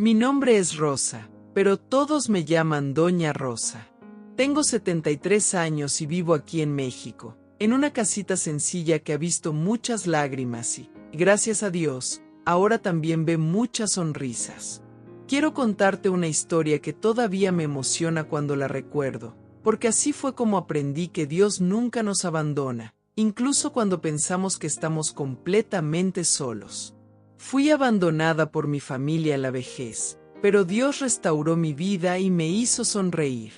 Mi nombre es Rosa, pero todos me llaman Doña Rosa. Tengo 73 años y vivo aquí en México, en una casita sencilla que ha visto muchas lágrimas y, gracias a Dios, ahora también ve muchas sonrisas. Quiero contarte una historia que todavía me emociona cuando la recuerdo, porque así fue como aprendí que Dios nunca nos abandona, incluso cuando pensamos que estamos completamente solos. Fui abandonada por mi familia en la vejez, pero Dios restauró mi vida y me hizo sonreír.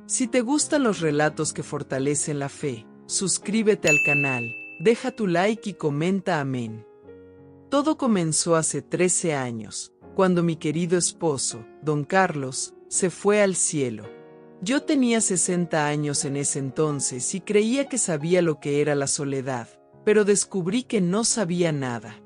Si te gustan los relatos que fortalecen la fe, suscríbete al canal, deja tu like y comenta amén. Todo comenzó hace 13 años, cuando mi querido esposo, don Carlos, se fue al cielo. Yo tenía 60 años en ese entonces y creía que sabía lo que era la soledad, pero descubrí que no sabía nada.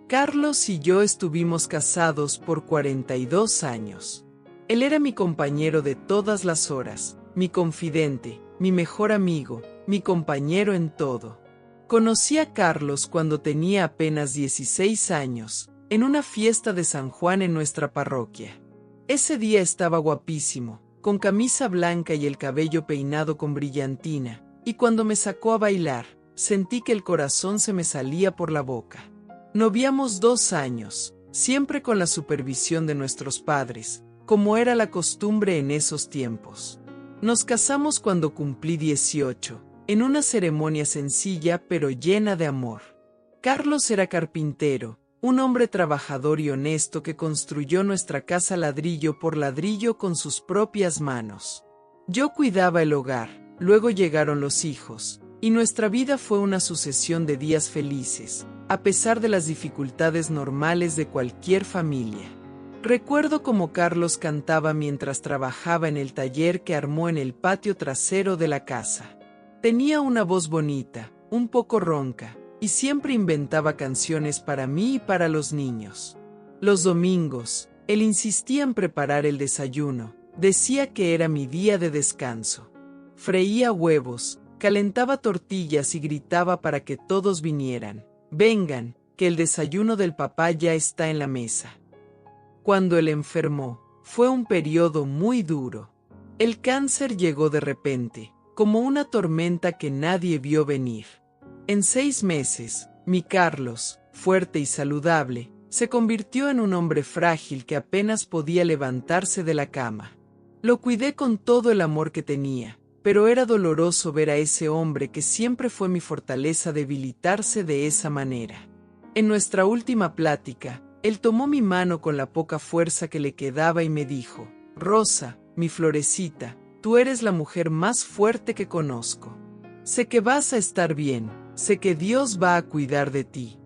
Carlos y yo estuvimos casados por 42 años. Él era mi compañero de todas las horas, mi confidente, mi mejor amigo, mi compañero en todo. Conocí a Carlos cuando tenía apenas 16 años, en una fiesta de San Juan en nuestra parroquia. Ese día estaba guapísimo, con camisa blanca y el cabello peinado con brillantina, y cuando me sacó a bailar, sentí que el corazón se me salía por la boca. Noviamos 2 años, siempre con la supervisión de nuestros padres, como era la costumbre en esos tiempos. Nos casamos cuando cumplí 18, en una ceremonia sencilla pero llena de amor. Carlos era carpintero, un hombre trabajador y honesto que construyó nuestra casa ladrillo por ladrillo con sus propias manos. Yo cuidaba el hogar, luego llegaron los hijos, y nuestra vida fue una sucesión de días felices, a pesar de las dificultades normales de cualquier familia. Recuerdo cómo Carlos cantaba mientras trabajaba en el taller que armó en el patio trasero de la casa. Tenía una voz bonita, un poco ronca, y siempre inventaba canciones para mí y para los niños. Los domingos, él insistía en preparar el desayuno, decía que era mi día de descanso. Freía huevos, calentaba tortillas y gritaba para que todos vinieran. Vengan, que el desayuno del papá ya está en la mesa. Cuando él enfermó, fue un periodo muy duro. El cáncer llegó de repente, como una tormenta que nadie vio venir. En 6 meses, mi Carlos, fuerte y saludable, se convirtió en un hombre frágil que apenas podía levantarse de la cama. Lo cuidé con todo el amor que tenía, pero era doloroso ver a ese hombre que siempre fue mi fortaleza debilitarse de esa manera. En nuestra última plática, él tomó mi mano con la poca fuerza que le quedaba y me dijo: Rosa, mi florecita, tú eres la mujer más fuerte que conozco. Sé que vas a estar bien, sé que Dios va a cuidar de ti.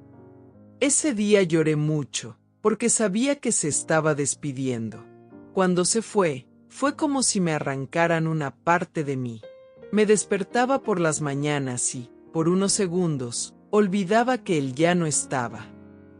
Ese día lloré mucho, porque sabía que se estaba despidiendo. Cuando se fue como si me arrancaran una parte de mí. Me despertaba por las mañanas y, por unos segundos, olvidaba que él ya no estaba.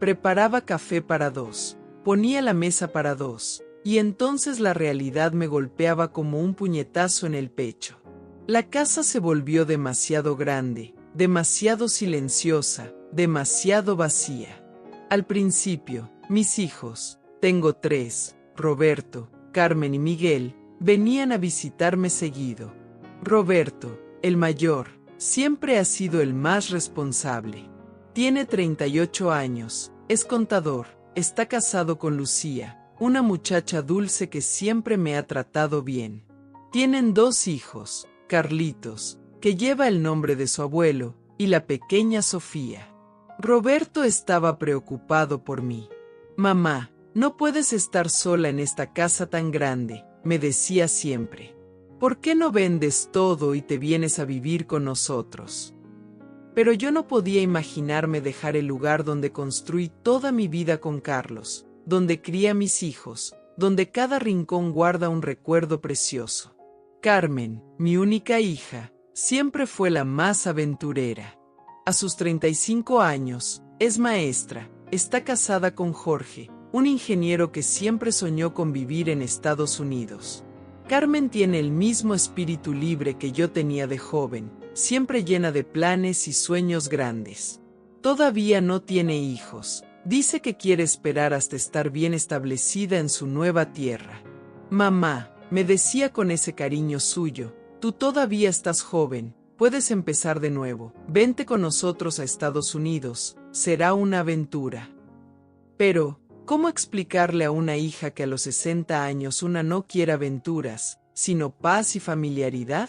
Preparaba café para 2, ponía la mesa para 2, y entonces la realidad me golpeaba como un puñetazo en el pecho. La casa se volvió demasiado grande, demasiado silenciosa, demasiado vacía. Al principio, mis hijos, tengo 3, Roberto, Carmen y Miguel, venían a visitarme seguido. Roberto, el mayor, siempre ha sido el más responsable. Tiene 38 años, es contador, está casado con Lucía, una muchacha dulce que siempre me ha tratado bien. Tienen 2 hijos, Carlitos, que lleva el nombre de su abuelo, y la pequeña Sofía. Roberto estaba preocupado por mí. Mamá, no puedes estar sola en esta casa tan grande, me decía siempre. ¿Por qué no vendes todo y te vienes a vivir con nosotros? Pero yo no podía imaginarme dejar el lugar donde construí toda mi vida con Carlos, donde crié a mis hijos, donde cada rincón guarda un recuerdo precioso. Carmen, mi única hija, siempre fue la más aventurera. A sus 35 años, es maestra, está casada con Jorge, un ingeniero que siempre soñó con vivir en Estados Unidos. Carmen tiene el mismo espíritu libre que yo tenía de joven, siempre llena de planes y sueños grandes. Todavía no tiene hijos, Dice que quiere esperar hasta estar bien establecida en su nueva tierra. Mamá, me decía con ese cariño suyo, tú todavía estás joven, puedes empezar de nuevo, vente con nosotros a Estados Unidos, será una aventura. Pero, ¿cómo explicarle a una hija que a los 60 años una no quiere aventuras, sino paz y familiaridad?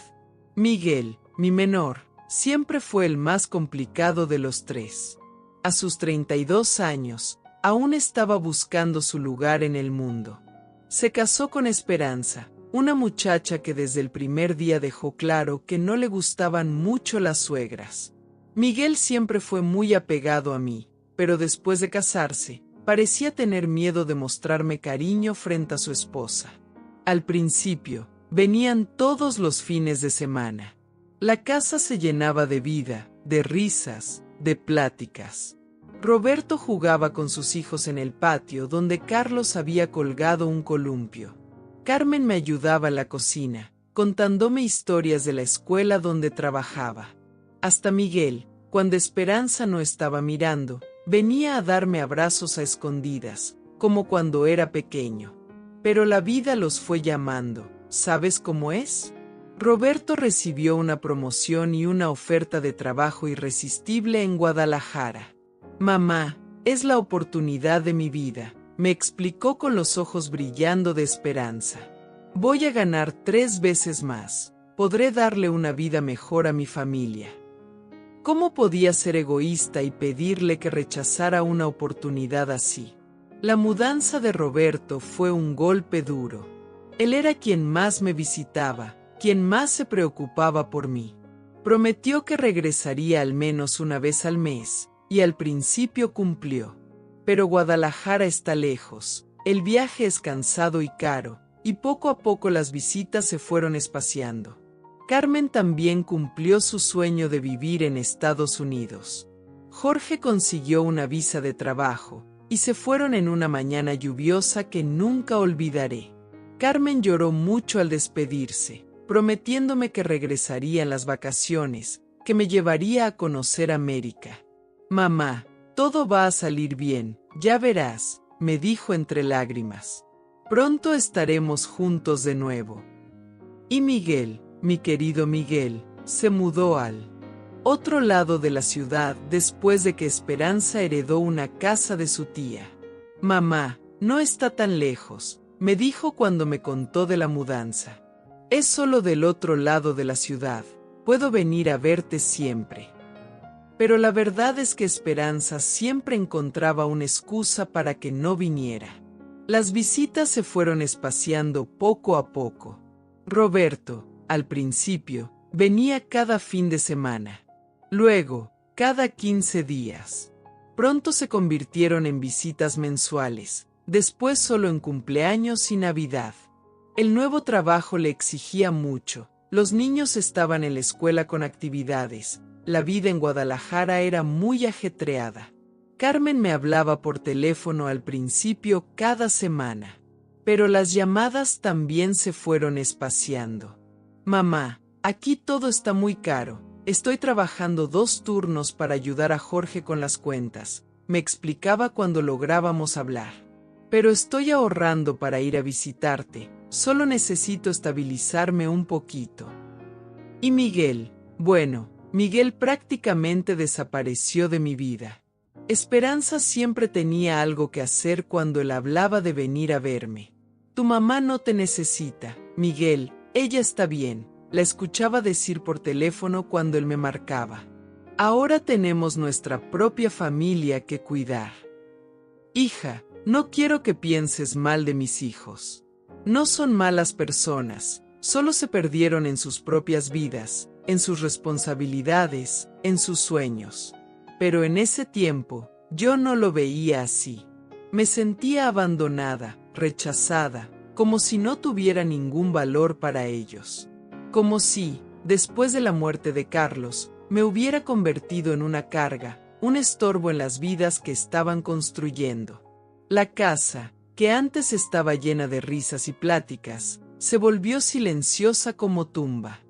Miguel, mi menor, siempre fue el más complicado de los tres. A sus 32 años, aún estaba buscando su lugar en el mundo. Se casó con Esperanza, una muchacha que desde el primer día dejó claro que no le gustaban mucho las suegras. Miguel siempre fue muy apegado a mí, pero después de casarse, parecía tener miedo de mostrarme cariño frente a su esposa. Al principio, venían todos los fines de semana. La casa se llenaba de vida, de risas, de pláticas. Roberto jugaba con sus hijos en el patio donde Carlos había colgado un columpio. Carmen me ayudaba en la cocina, contándome historias de la escuela donde trabajaba. Hasta Miguel, cuando Esperanza no estaba mirando, venía a darme abrazos a escondidas, como cuando era pequeño. Pero la vida los fue llamando, ¿sabes cómo es? Roberto recibió una promoción y una oferta de trabajo irresistible en Guadalajara. Mamá, es la oportunidad de mi vida, me explicó con los ojos brillando de esperanza. Voy a ganar 3 veces más, podré darle una vida mejor a mi familia. ¿Cómo podía ser egoísta y pedirle que rechazara una oportunidad así? La mudanza de Roberto fue un golpe duro. Él era quien más me visitaba, quien más se preocupaba por mí. Prometió que regresaría al menos una vez al mes, y al principio cumplió. Pero Guadalajara está lejos, el viaje es cansado y caro, y poco a poco las visitas se fueron espaciando. Carmen también cumplió su sueño de vivir en Estados Unidos. Jorge consiguió una visa de trabajo, y se fueron en una mañana lluviosa que nunca olvidaré. Carmen lloró mucho al despedirse, prometiéndome que regresaría en las vacaciones, que me llevaría a conocer América. Mamá, todo va a salir bien, ya verás, me dijo entre lágrimas. Pronto estaremos juntos de nuevo. Y Miguel, mi querido Miguel, se mudó al otro lado de la ciudad después de que Esperanza heredó una casa de su tía. Mamá, no está tan lejos, me dijo cuando me contó de la mudanza. Es solo del otro lado de la ciudad, puedo venir a verte siempre. Pero la verdad es que Esperanza siempre encontraba una excusa para que no viniera. Las visitas se fueron espaciando poco a poco. Roberto, al principio, venía cada fin de semana. Luego, cada 15 días. Pronto se convirtieron en visitas mensuales, después solo en cumpleaños y Navidad. El nuevo trabajo le exigía mucho, los niños estaban en la escuela con actividades, la vida en Guadalajara era muy ajetreada. Carmen me hablaba por teléfono al principio cada semana, pero las llamadas también se fueron espaciando. Mamá, aquí todo está muy caro, estoy trabajando 2 turnos para ayudar a Jorge con las cuentas, me explicaba cuando lográbamos hablar. Pero estoy ahorrando para ir a visitarte, solo necesito estabilizarme un poquito. Y Miguel, bueno, Miguel prácticamente desapareció de mi vida. Esperanza siempre tenía algo que hacer cuando él hablaba de venir a verme. Tu mamá no te necesita, Miguel, ella está bien, la escuchaba decir por teléfono cuando él me marcaba. Ahora tenemos nuestra propia familia que cuidar. Hija, no quiero que pienses mal de mis hijos. No son malas personas, solo se perdieron en sus propias vidas, en sus responsabilidades, en sus sueños. Pero en ese tiempo, yo no lo veía así. Me sentía abandonada, rechazada, como si no tuviera ningún valor para ellos. Como si, después de la muerte de Carlos, me hubiera convertido en una carga, un estorbo en las vidas que estaban construyendo. La casa, que antes estaba llena de risas y pláticas, se volvió silenciosa como tumba.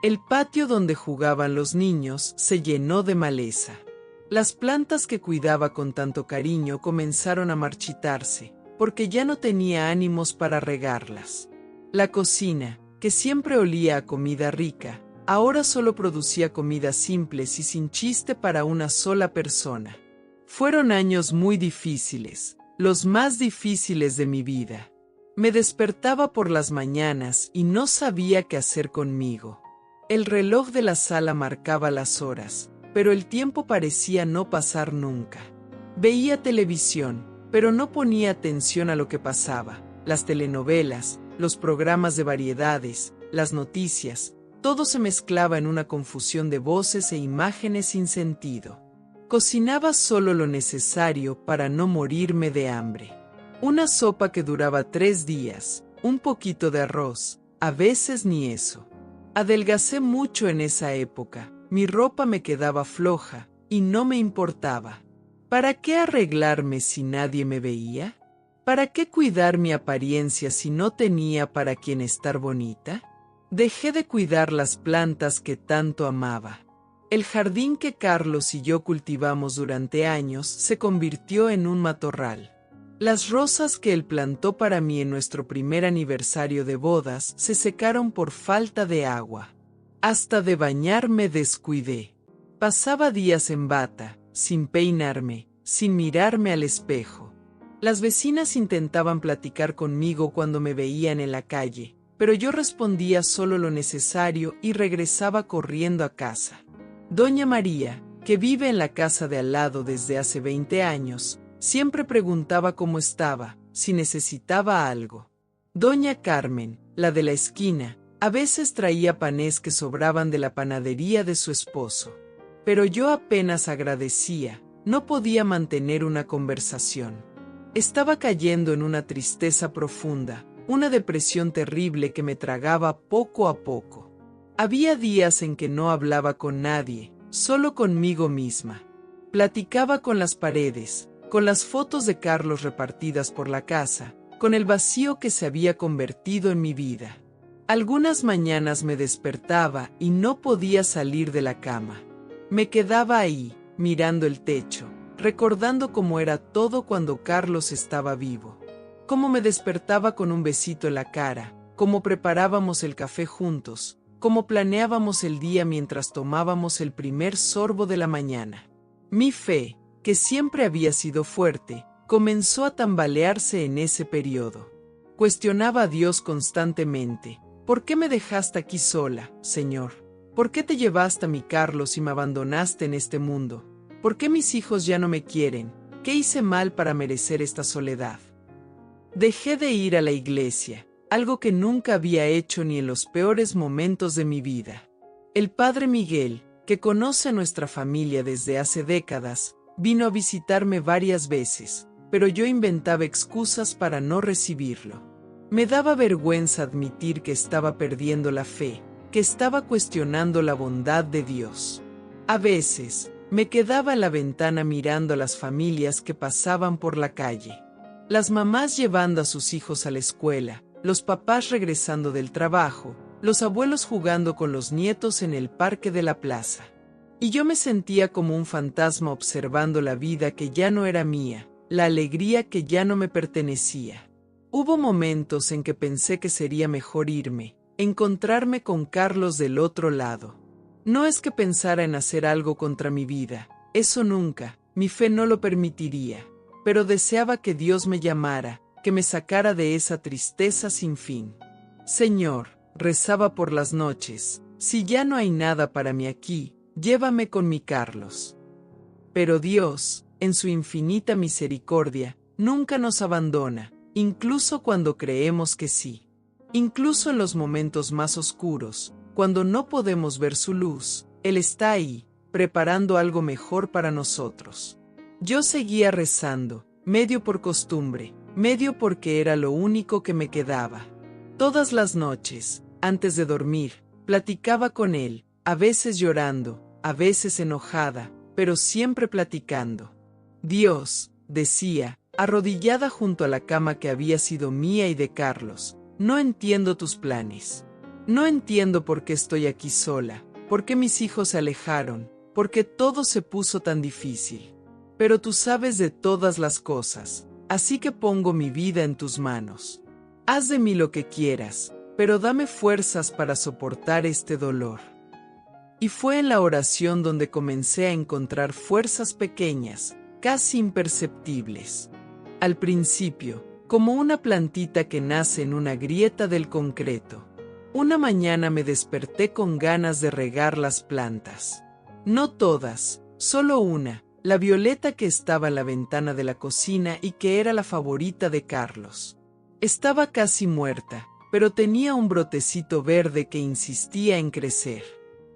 El patio donde jugaban los niños se llenó de maleza. Las plantas que cuidaba con tanto cariño comenzaron a marchitarse, porque ya no tenía ánimos para regarlas. La cocina, que siempre olía a comida rica, ahora solo producía comidas simples y sin chiste para una sola persona. Fueron años muy difíciles, los más difíciles de mi vida. Me despertaba por las mañanas y no sabía qué hacer conmigo. El reloj de la sala marcaba las horas, pero el tiempo parecía no pasar nunca. Veía televisión, pero no ponía atención a lo que pasaba. Las telenovelas, los programas de variedades, las noticias, todo se mezclaba en una confusión de voces e imágenes sin sentido. Cocinaba solo lo necesario para no morirme de hambre. Una sopa que duraba 3 días, un poquito de arroz, a veces ni eso. Adelgacé mucho en esa época, mi ropa me quedaba floja, y no me importaba. ¿Para qué arreglarme si nadie me veía? ¿Para qué cuidar mi apariencia si no tenía para quien estar bonita? Dejé de cuidar las plantas que tanto amaba. El jardín que Carlos y yo cultivamos durante años se convirtió en un matorral. Las rosas que él plantó para mí en nuestro primer aniversario de bodas se secaron por falta de agua. Hasta de bañar me descuidé. Pasaba días en bata, sin peinarme, sin mirarme al espejo. Las vecinas intentaban platicar conmigo cuando me veían en la calle, pero yo respondía solo lo necesario y regresaba corriendo a casa. Doña María, que vive en la casa de al lado desde hace 20 años, siempre preguntaba cómo estaba, si necesitaba algo. Doña Carmen, la de la esquina, a veces traía panés que sobraban de la panadería de su esposo. Pero yo apenas agradecía, no podía mantener una conversación. Estaba cayendo en una tristeza profunda, una depresión terrible que me tragaba poco a poco. Había días en que no hablaba con nadie, solo conmigo misma. Platicaba con las paredes, con las fotos de Carlos repartidas por la casa, con el vacío que se había convertido en mi vida. Algunas mañanas me despertaba y no podía salir de la cama. Me quedaba ahí, mirando el techo, recordando cómo era todo cuando Carlos estaba vivo. Cómo me despertaba con un besito en la cara, cómo preparábamos el café juntos, cómo planeábamos el día mientras tomábamos el primer sorbo de la mañana. Mi fe, que siempre había sido fuerte, comenzó a tambalearse en ese periodo. Cuestionaba a Dios constantemente. ¿Por qué me dejaste aquí sola, Señor? ¿Por qué te llevaste a mi Carlos y me abandonaste en este mundo? ¿Por qué mis hijos ya no me quieren? ¿Qué hice mal para merecer esta soledad? Dejé de ir a la iglesia, algo que nunca había hecho ni en los peores momentos de mi vida. El padre Miguel, que conoce a nuestra familia desde hace décadas, vino a visitarme varias veces, pero yo inventaba excusas para no recibirlo. Me daba vergüenza admitir que estaba perdiendo la fe, que estaba cuestionando la bondad de Dios. A veces, me quedaba en la ventana mirando a las familias que pasaban por la calle. Las mamás llevando a sus hijos a la escuela, los papás regresando del trabajo, los abuelos jugando con los nietos en el parque de la plaza. Y yo me sentía como un fantasma observando la vida que ya no era mía, la alegría que ya no me pertenecía. Hubo momentos en que pensé que sería mejor irme, encontrarme con Carlos del otro lado. No es que pensara en hacer algo contra mi vida, eso nunca, mi fe no lo permitiría, pero deseaba que Dios me llamara, que me sacara de esa tristeza sin fin. Señor, rezaba por las noches, si ya no hay nada para mí aquí, llévame con mi Carlos. Pero Dios, en su infinita misericordia, nunca nos abandona, incluso cuando creemos que sí. Incluso en los momentos más oscuros, cuando no podemos ver su luz, Él está ahí, preparando algo mejor para nosotros. Yo seguía rezando, medio por costumbre, medio porque era lo único que me quedaba. Todas las noches, antes de dormir, platicaba con Él, a veces llorando, a veces enojada, pero siempre platicando. Dios, decía, arrodillada junto a la cama que había sido mía y de Carlos, no entiendo tus planes. No entiendo por qué estoy aquí sola, por qué mis hijos se alejaron, porque todo se puso tan difícil. Pero tú sabes de todas las cosas, así que pongo mi vida en tus manos. Haz de mí lo que quieras, pero dame fuerzas para soportar este dolor. Y fue en la oración donde comencé a encontrar fuerzas pequeñas, casi imperceptibles. Al principio, como una plantita que nace en una grieta del concreto. Una mañana me desperté con ganas de regar las plantas. No todas, solo una, la violeta que estaba en la ventana de la cocina y que era la favorita de Carlos. Estaba casi muerta, pero tenía un brotecito verde que insistía en crecer.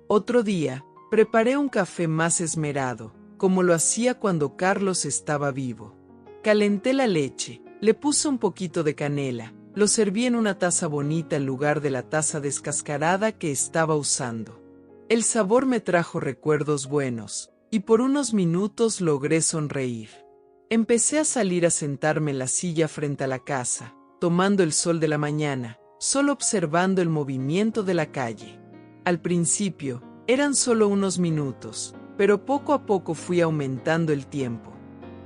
Otro día, preparé un café más esmerado, como lo hacía cuando Carlos estaba vivo. Calenté la leche, le puse un poquito de canela, lo serví en una taza bonita en lugar de la taza descascarada que estaba usando. El sabor me trajo recuerdos buenos, y por unos minutos logré sonreír. Empecé a salir a sentarme en la silla frente a la casa, tomando el sol de la mañana, solo observando el movimiento de la calle. Al principio, eran solo unos minutos, pero poco a poco fui aumentando el tiempo.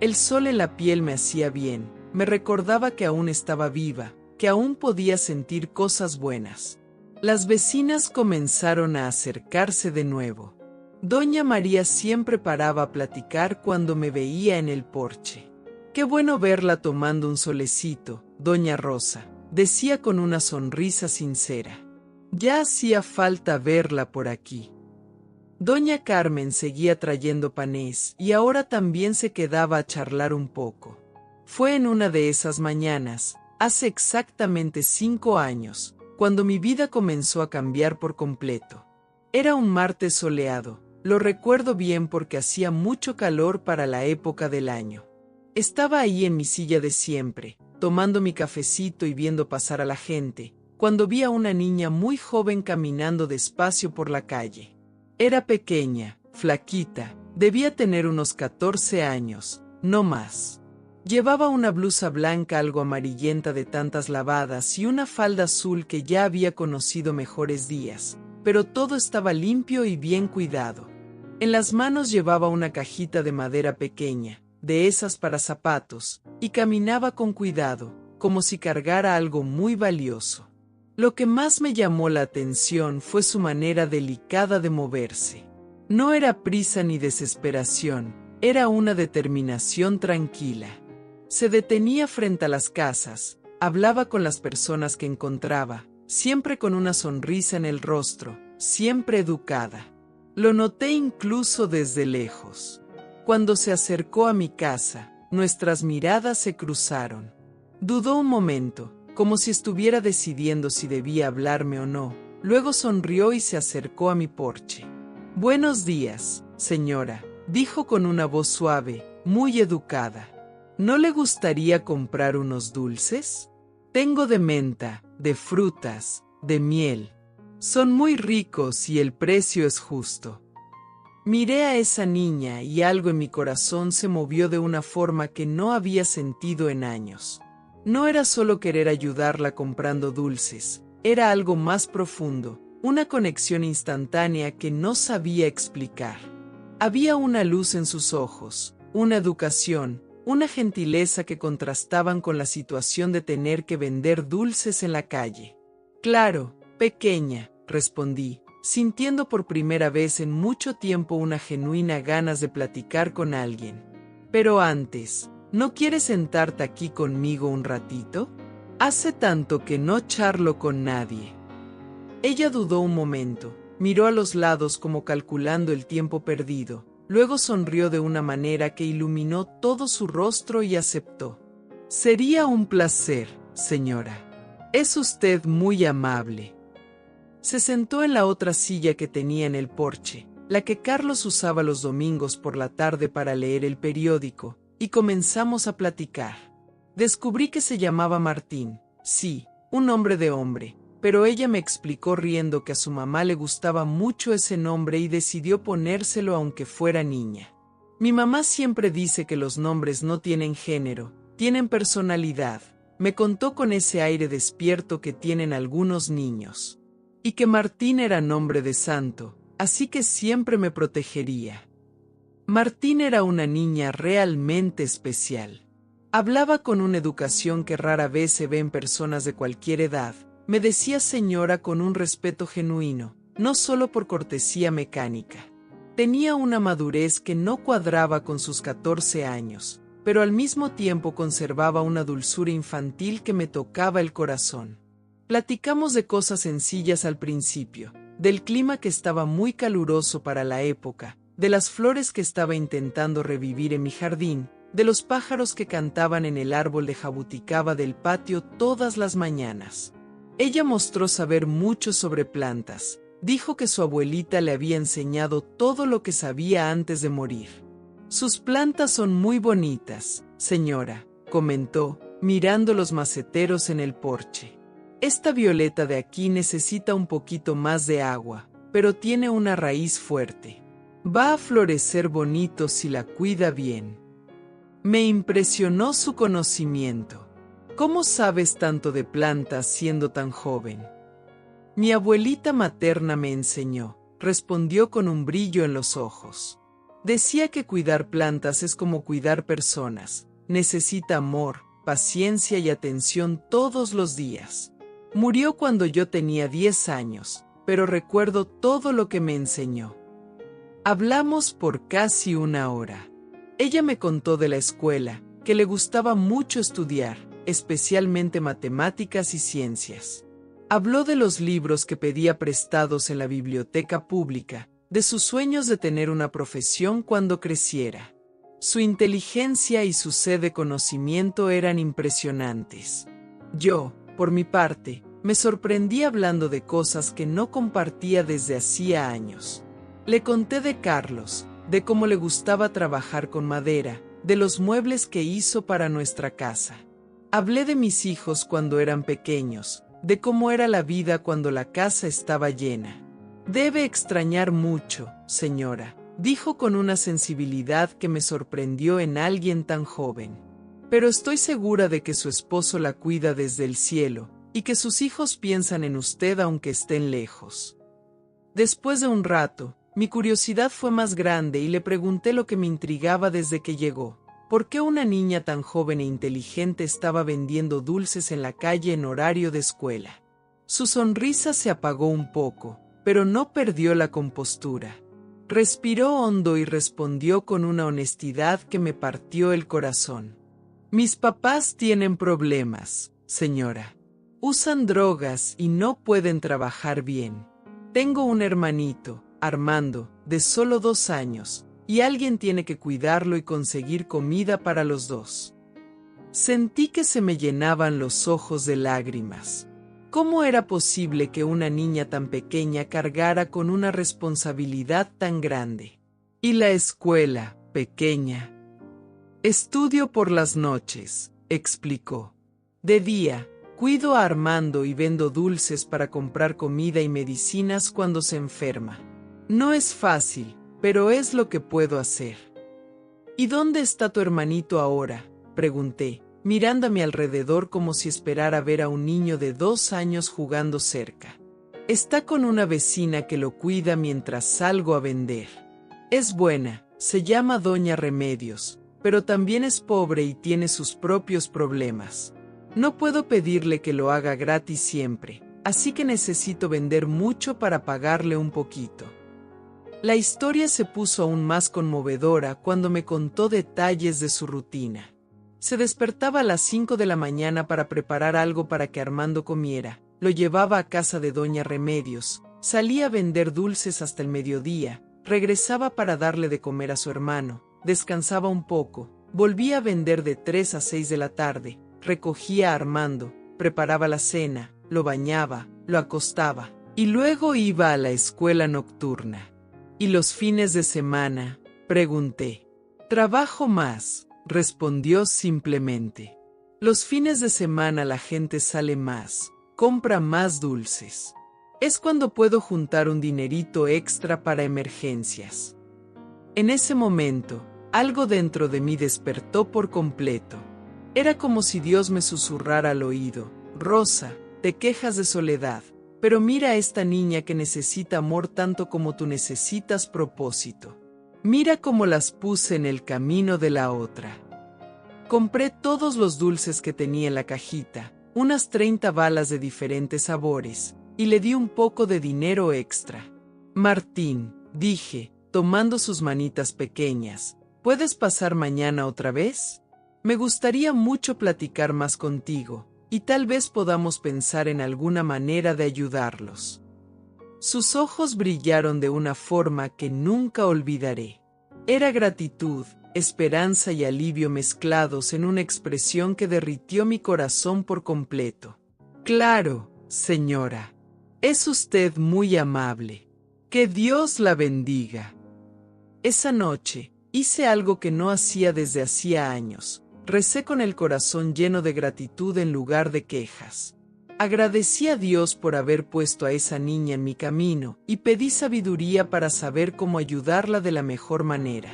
El sol en la piel me hacía bien, me recordaba que aún estaba viva, que aún podía sentir cosas buenas. Las vecinas comenzaron a acercarse de nuevo. Doña María siempre paraba a platicar cuando me veía en el porche. «Qué bueno verla tomando un solecito, doña Rosa», decía con una sonrisa sincera. «Ya hacía falta verla por aquí». Doña Carmen seguía trayendo panés y ahora también se quedaba a charlar un poco. Fue en una de esas mañanas, hace exactamente 5 años, cuando mi vida comenzó a cambiar por completo. Era un martes soleado, lo recuerdo bien porque hacía mucho calor para la época del año. Estaba ahí en mi silla de siempre, tomando mi cafecito y viendo pasar a la gente, cuando vi a una niña muy joven caminando despacio por la calle. Era pequeña, flaquita, debía tener unos 14 años, no más. Llevaba una blusa blanca algo amarillenta de tantas lavadas y una falda azul que ya había conocido mejores días, pero todo estaba limpio y bien cuidado. En las manos llevaba una cajita de madera pequeña, de esas para zapatos, y caminaba con cuidado, como si cargara algo muy valioso. Lo que más me llamó la atención fue su manera delicada de moverse. No era prisa ni desesperación, era una determinación tranquila. Se detenía frente a las casas, hablaba con las personas que encontraba, siempre con una sonrisa en el rostro, siempre educada. Lo noté incluso desde lejos. Cuando se acercó a mi casa, nuestras miradas se cruzaron. Dudó un momento, como si estuviera decidiendo si debía hablarme o no. Luego sonrió y se acercó a mi porche. «Buenos días, señora», dijo con una voz suave, muy educada. «¿No le gustaría comprar unos dulces? Tengo de menta, de frutas, de miel. Son muy ricos y el precio es justo». Miré a esa niña y algo en mi corazón se movió de una forma que no había sentido en años. No era solo querer ayudarla comprando dulces, era algo más profundo, una conexión instantánea que no sabía explicar. Había una luz en sus ojos, una educación, una gentileza que contrastaban con la situación de tener que vender dulces en la calle. «Claro, pequeña», respondí, sintiendo por primera vez en mucho tiempo una genuina ganas de platicar con alguien. «Pero antes, ¿no quieres sentarte aquí conmigo un ratito? Hace tanto que no charlo con nadie». Ella dudó un momento, miró a los lados como calculando el tiempo perdido, luego sonrió de una manera que iluminó todo su rostro y aceptó. «Sería un placer, señora. Es usted muy amable». Se sentó en la otra silla que tenía en el porche, la que Carlos usaba los domingos por la tarde para leer el periódico, y comenzamos a platicar. Descubrí que se llamaba Martín, sí, un nombre de hombre, pero ella me explicó riendo que a su mamá le gustaba mucho ese nombre y decidió ponérselo aunque fuera niña. «Mi mamá siempre dice que los nombres no tienen género, tienen personalidad», me contó con ese aire despierto que tienen algunos niños. «Y que Martín era nombre de santo, así que siempre me protegería. Martín era una niña realmente especial. Hablaba con una educación que rara vez se ve en personas de cualquier edad. Me decía señora con un respeto genuino, no solo por cortesía mecánica. Tenía una madurez que no cuadraba con sus 14 años, pero al mismo tiempo conservaba una dulzura infantil que me tocaba el corazón. Platicamos de cosas sencillas al principio, del clima que estaba muy caluroso para la época, de las flores que estaba intentando revivir en mi jardín, de los pájaros que cantaban en el árbol de jabuticaba del patio todas las mañanas. Ella mostró saber mucho sobre plantas. Dijo que su abuelita le había enseñado todo lo que sabía antes de morir. Sus plantas son muy bonitas, señora, comentó, mirando los maceteros en el porche. Esta violeta de aquí necesita un poquito más de agua, pero tiene una raíz fuerte. Va a florecer bonito si la cuida bien. Me impresionó su conocimiento. ¿Cómo sabes tanto de plantas siendo tan joven? Mi abuelita materna me enseñó, respondió con un brillo en los ojos. Decía que cuidar plantas es como cuidar personas. Necesita amor, paciencia y atención todos los días. Murió cuando yo tenía 10 años, pero recuerdo todo lo que me enseñó. Hablamos por casi una hora. Ella me contó de la escuela, que le gustaba mucho estudiar, especialmente matemáticas y ciencias. Habló de los libros que pedía prestados en la biblioteca pública, de sus sueños de tener una profesión cuando creciera. Su inteligencia y su sed de conocimiento eran impresionantes. Yo, por mi parte, me sorprendí hablando de cosas que no compartía desde hacía años. Le conté de Carlos, de cómo le gustaba trabajar con madera, de los muebles que hizo para nuestra casa. Hablé de mis hijos cuando eran pequeños, de cómo era la vida cuando la casa estaba llena. Debe extrañar mucho, señora, dijo con una sensibilidad que me sorprendió en alguien tan joven. Pero estoy segura de que su esposo la cuida desde el cielo, y que sus hijos piensan en usted aunque estén lejos. Después de un rato, mi curiosidad fue más grande y le pregunté lo que me intrigaba desde que llegó. ¿Por qué una niña tan joven e inteligente estaba vendiendo dulces en la calle en horario de escuela? Su sonrisa se apagó un poco, pero no perdió la compostura. Respiró hondo y respondió con una honestidad que me partió el corazón. Mis papás tienen problemas, señora. Usan drogas y no pueden trabajar bien. Tengo un hermanito, Armando, de solo 2 años, y alguien tiene que cuidarlo y conseguir comida para los dos. Sentí que se me llenaban los ojos de lágrimas. ¿Cómo era posible que una niña tan pequeña cargara con una responsabilidad tan grande? Y la escuela, pequeña. Estudio por las noches, explicó. De día, cuido a Armando y vendo dulces para comprar comida y medicinas cuando se enferma. No es fácil, pero es lo que puedo hacer. ¿Y dónde está tu hermanito ahora?, pregunté, mirando a mi alrededor como si esperara ver a un niño de 2 años jugando cerca. Está con una vecina que lo cuida mientras salgo a vender. Es buena, se llama Doña Remedios, pero también es pobre y tiene sus propios problemas. No puedo pedirle que lo haga gratis siempre, así que necesito vender mucho para pagarle un poquito. La historia se puso aún más conmovedora cuando me contó detalles de su rutina. Se despertaba a las 5 de la mañana para preparar algo para que Armando comiera, lo llevaba a casa de Doña Remedios, salía a vender dulces hasta el mediodía, regresaba para darle de comer a su hermano, descansaba un poco, volvía a vender de 3 a 6 de la tarde, recogía a Armando, preparaba la cena, lo bañaba, lo acostaba, y luego iba a la escuela nocturna. ¿Y los fines de semana?, pregunté. Trabajo más, respondió simplemente. Los fines de semana la gente sale más, compra más dulces. Es cuando puedo juntar un dinerito extra para emergencias. En ese momento, algo dentro de mí despertó por completo. Era como si Dios me susurrara al oído: Rosa, te quejas de soledad, pero mira a esta niña que necesita amor tanto como tú necesitas propósito. Mira cómo las puse en el camino de la otra. Compré todos los dulces que tenía en la cajita, unas 30 balas de diferentes sabores, y le di un poco de dinero extra. Martín, dije, tomando sus manitas pequeñas, ¿puedes pasar mañana otra vez? Me gustaría mucho platicar más contigo, y tal vez podamos pensar en alguna manera de ayudarlos. Sus ojos brillaron de una forma que nunca olvidaré. Era gratitud, esperanza y alivio mezclados en una expresión que derritió mi corazón por completo. Claro, señora. Es usted muy amable. Que Dios la bendiga. Esa noche, hice algo que no hacía desde hacía años. Recé con el corazón lleno de gratitud en lugar de quejas. Agradecí a Dios por haber puesto a esa niña en mi camino y pedí sabiduría para saber cómo ayudarla de la mejor manera.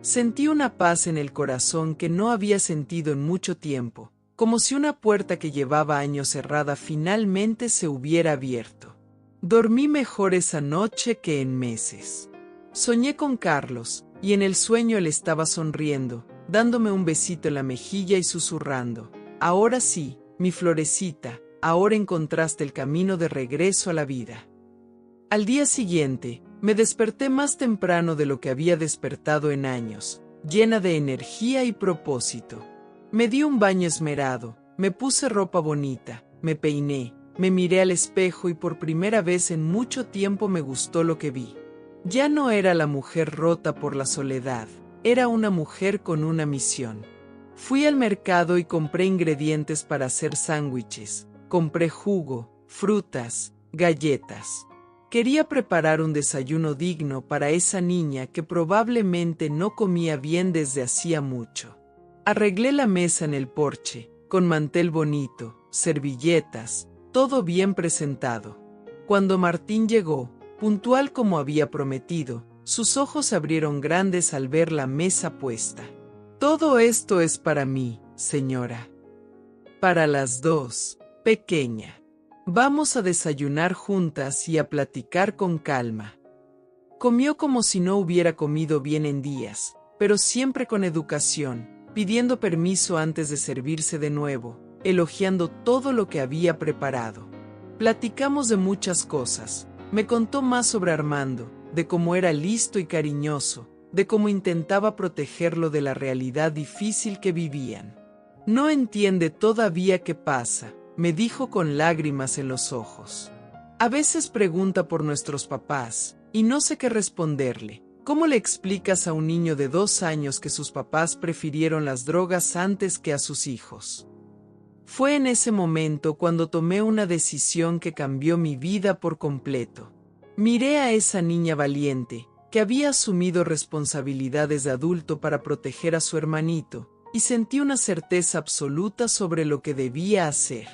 Sentí una paz en el corazón que no había sentido en mucho tiempo, como si una puerta que llevaba años cerrada finalmente se hubiera abierto. Dormí mejor esa noche que en meses. Soñé con Carlos, y en el sueño él estaba sonriendo, dándome un besito en la mejilla y susurrando: ahora sí, mi florecita, ahora encontraste el camino de regreso a la vida. Al día siguiente, me desperté más temprano de lo que había despertado en años, llena de energía y propósito. Me di un baño esmerado, me puse ropa bonita, me peiné, me miré al espejo y por primera vez en mucho tiempo me gustó lo que vi. Ya no era la mujer rota por la soledad, era una mujer con una misión. Fui al mercado y compré ingredientes para hacer sándwiches, compré jugo, frutas, galletas. Quería preparar un desayuno digno para esa niña que probablemente no comía bien desde hacía mucho. Arreglé la mesa en el porche, con mantel bonito, servilletas, todo bien presentado. Cuando Martín llegó, puntual como había prometido, sus ojos se abrieron grandes al ver la mesa puesta. Todo esto es para mí, señora. Para las dos, pequeña. Vamos a desayunar juntas y a platicar con calma. Comió como si no hubiera comido bien en días, pero siempre con educación, pidiendo permiso antes de servirse de nuevo, elogiando todo lo que había preparado. Platicamos de muchas cosas. Me contó más sobre Armando, de cómo era listo y cariñoso, de cómo intentaba protegerlo de la realidad difícil que vivían. No entiende todavía qué pasa, me dijo con lágrimas en los ojos. A veces pregunta por nuestros papás, y no sé qué responderle. ¿Cómo le explicas a un niño de 2 años que sus papás prefirieron las drogas antes que a sus hijos? Fue en ese momento cuando tomé una decisión que cambió mi vida por completo. Miré a esa niña valiente, que había asumido responsabilidades de adulto para proteger a su hermanito, y sentí una certeza absoluta sobre lo que debía hacer.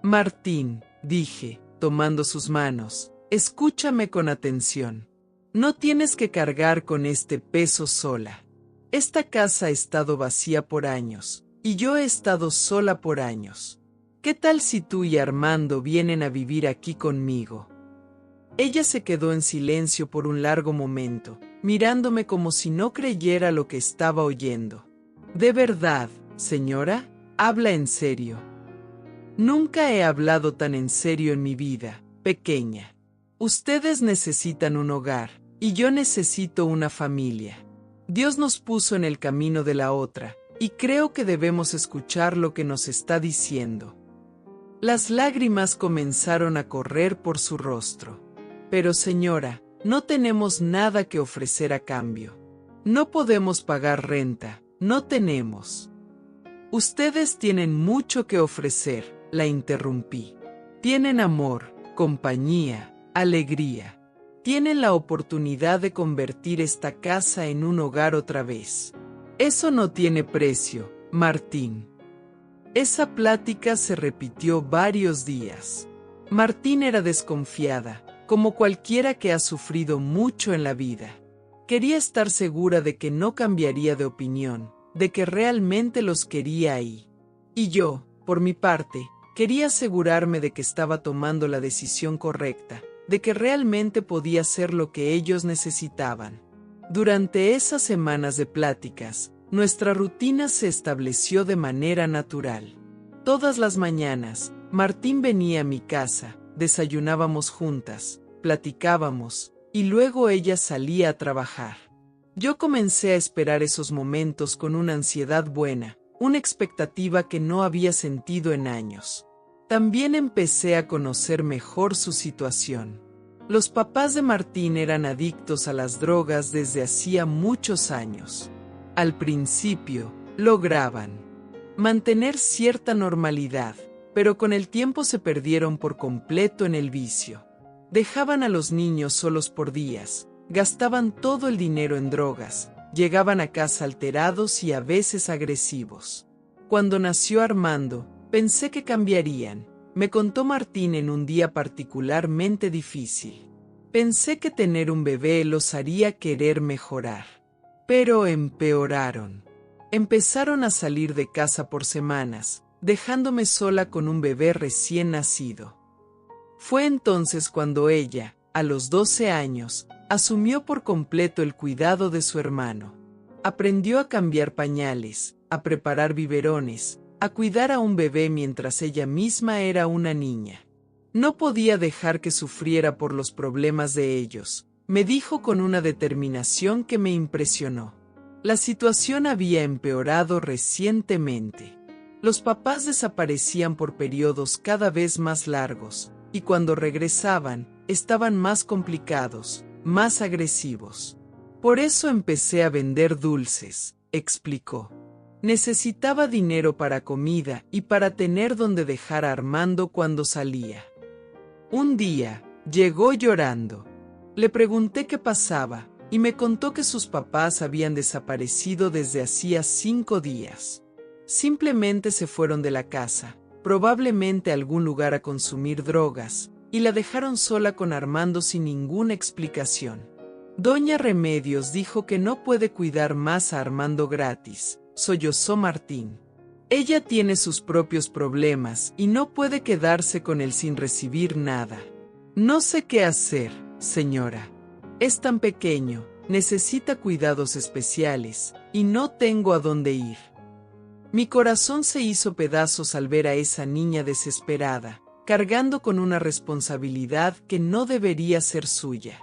Martín, dije, tomando sus manos, escúchame con atención. No tienes que cargar con este peso sola. Esta casa ha estado vacía por años, y yo he estado sola por años. ¿Qué tal si tú y Armando vienen a vivir aquí conmigo? Ella se quedó en silencio por un largo momento, mirándome como si no creyera lo que estaba oyendo. ¿De verdad, señora? Habla en serio. Nunca he hablado tan en serio en mi vida, pequeña. Ustedes necesitan un hogar, y yo necesito una familia. Dios nos puso en el camino de la otra, y creo que debemos escuchar lo que nos está diciendo. Las lágrimas comenzaron a correr por su rostro. Pero señora, no tenemos nada que ofrecer a cambio. No podemos pagar renta, no tenemos. Ustedes tienen mucho que ofrecer, la interrumpí. Tienen amor, compañía, alegría. Tienen la oportunidad de convertir esta casa en un hogar otra vez. Eso no tiene precio, Martín. Esa plática se repitió varios días. Martín era desconfiada, como cualquiera que ha sufrido mucho en la vida. Quería estar segura de que no cambiaría de opinión, de que realmente los quería ahí. Y yo, por mi parte, Quería asegurarme de que estaba tomando la decisión correcta, de que realmente podía ser lo que ellos necesitaban. Durante esas semanas de pláticas, nuestra rutina se estableció de manera natural. Todas las mañanas, Martín venía a mi casa, desayunábamos juntas, platicábamos, y luego ella salía a trabajar. Yo comencé a esperar esos momentos con una ansiedad buena, una expectativa que no había sentido en años. También empecé a conocer mejor su situación. Los papás de Martín eran adictos a las drogas desde hacía muchos años. Al principio, lograban mantener cierta normalidad, pero con el tiempo se perdieron por completo en el vicio. Dejaban a los niños solos por días, gastaban todo el dinero en drogas, llegaban a casa alterados y a veces agresivos. Cuando nació Armando, pensé que cambiarían, me contó Martín en un día particularmente difícil. Pensé que tener un bebé los haría querer mejorar. Pero empeoraron. Empezaron a salir de casa por semanas, dejándome sola con un bebé recién nacido. Fue entonces cuando ella, a los 12 años, asumió por completo el cuidado de su hermano. Aprendió a cambiar pañales, a preparar biberones, a cuidar a un bebé mientras ella misma era una niña. No podía dejar que sufriera por los problemas de ellos, me dijo con una determinación que me impresionó. La situación había empeorado recientemente. Los papás desaparecían por periodos cada vez más largos, y cuando regresaban, estaban más complicados, más agresivos. Por eso empecé a vender dulces, explicó. Necesitaba dinero para comida y para tener donde dejar a Armando cuando salía. Un día, llegó llorando. Le pregunté qué pasaba, y me contó que sus papás habían desaparecido desde hacía 5 días. Simplemente se fueron de la casa, probablemente a algún lugar a consumir drogas, y la dejaron sola con Armando sin ninguna explicación. Doña Remedios dijo que no puede cuidar más a Armando gratis, sollozó Martín. Ella tiene sus propios problemas y no puede quedarse con él sin recibir nada. No sé qué hacer, señora. Es tan pequeño, necesita cuidados especiales, y no tengo a dónde ir. Mi corazón se hizo pedazos al ver a esa niña desesperada, cargando con una responsabilidad que no debería ser suya.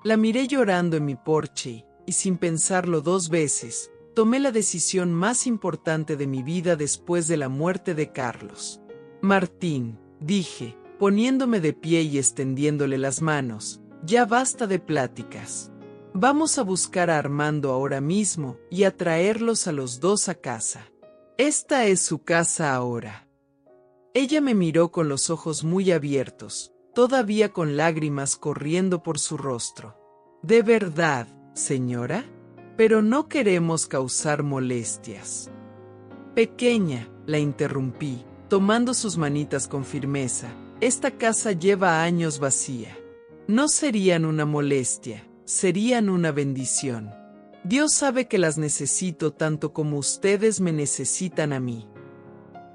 La miré llorando en mi porche, y sin pensarlo 2 veces, tomé la decisión más importante de mi vida después de la muerte de Carlos. Martín, dije, poniéndome de pie y extendiéndole las manos, ya basta de pláticas. Vamos a buscar a Armando ahora mismo y a traerlos a los 2 a casa. Esta es su casa ahora. Ella me miró con los ojos muy abiertos, todavía con lágrimas corriendo por su rostro. ¿De verdad, señora? Pero no queremos causar molestias. Pequeña, la interrumpí, tomando sus manitas con firmeza, esta casa lleva años vacía. No serían una molestia, serían una bendición. Dios sabe que las necesito tanto como ustedes me necesitan a mí.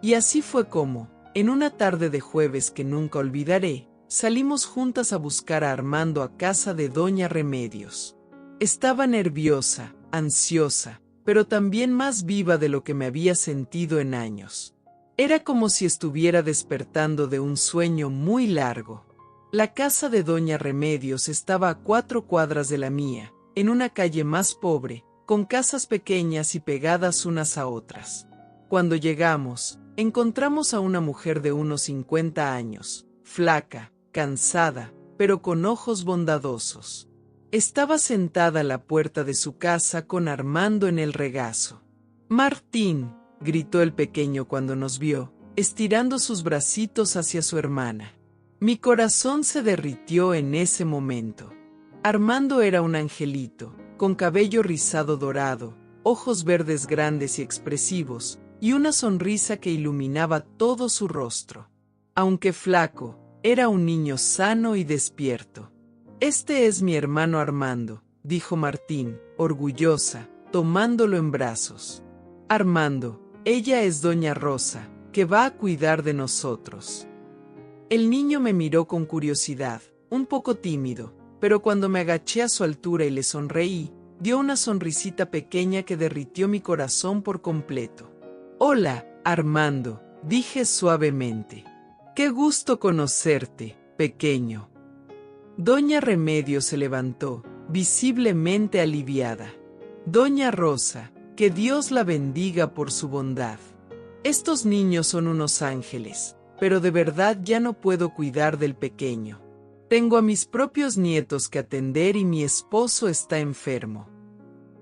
Y así fue como, en una tarde de jueves que nunca olvidaré, salimos juntas a buscar a Armando a casa de Doña Remedios. Estaba nerviosa, ansiosa, pero también más viva de lo que me había sentido en años. Era como si estuviera despertando de un sueño muy largo. La casa de Doña Remedios estaba a 4 cuadras de la mía, en una calle más pobre, con casas pequeñas y pegadas unas a otras. Cuando llegamos, encontramos a una mujer de unos 50 años, flaca, cansada, pero con ojos bondadosos. Estaba sentada a la puerta de su casa con Armando en el regazo. «Martín», gritó el pequeño cuando nos vio, estirando sus bracitos hacia su hermana. Mi corazón se derritió en ese momento. Armando era un angelito, con cabello rizado dorado, ojos verdes grandes y expresivos, y una sonrisa que iluminaba todo su rostro. Aunque flaco, era un niño sano y despierto. «Este es mi hermano Armando», dijo Martín, orgullosa, tomándolo en brazos. «Armando, ella es Doña Rosa, que va a cuidar de nosotros. El niño me miró con curiosidad, un poco tímido, pero cuando me agaché a su altura y le sonreí, dio una sonrisita pequeña que derritió mi corazón por completo. «Hola, Armando», dije suavemente. «Qué gusto conocerte, pequeño». Doña Remedios se levantó, visiblemente aliviada. «Doña Rosa, que Dios la bendiga por su bondad. Estos niños son unos ángeles, pero de verdad ya no puedo cuidar del pequeño. Tengo a mis propios nietos que atender y mi esposo está enfermo».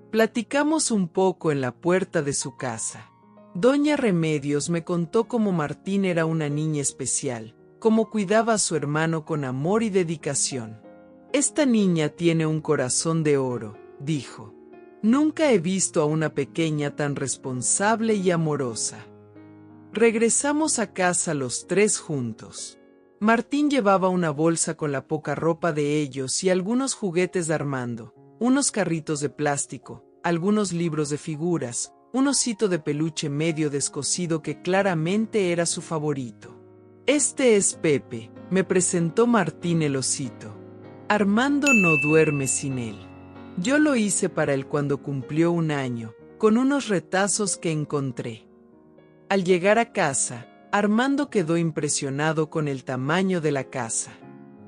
Platicamos un poco en la puerta de su casa. Doña Remedios me contó cómo Martín era una niña especial, cómo cuidaba a su hermano con amor y dedicación. «Esta niña tiene un corazón de oro», dijo. «Nunca he visto a una pequeña tan responsable y amorosa». Regresamos a casa los tres juntos. Martín llevaba una bolsa con la poca ropa de ellos y algunos juguetes de Armando, unos carritos de plástico, algunos libros de figuras, un osito de peluche medio descosido que claramente era su favorito. «Este es Pepe», me presentó Martín el osito. «Armando no duerme sin él. Yo lo hice para él cuando cumplió 1 año, con unos retazos que encontré». Al llegar a casa, Armando quedó impresionado con el tamaño de la casa.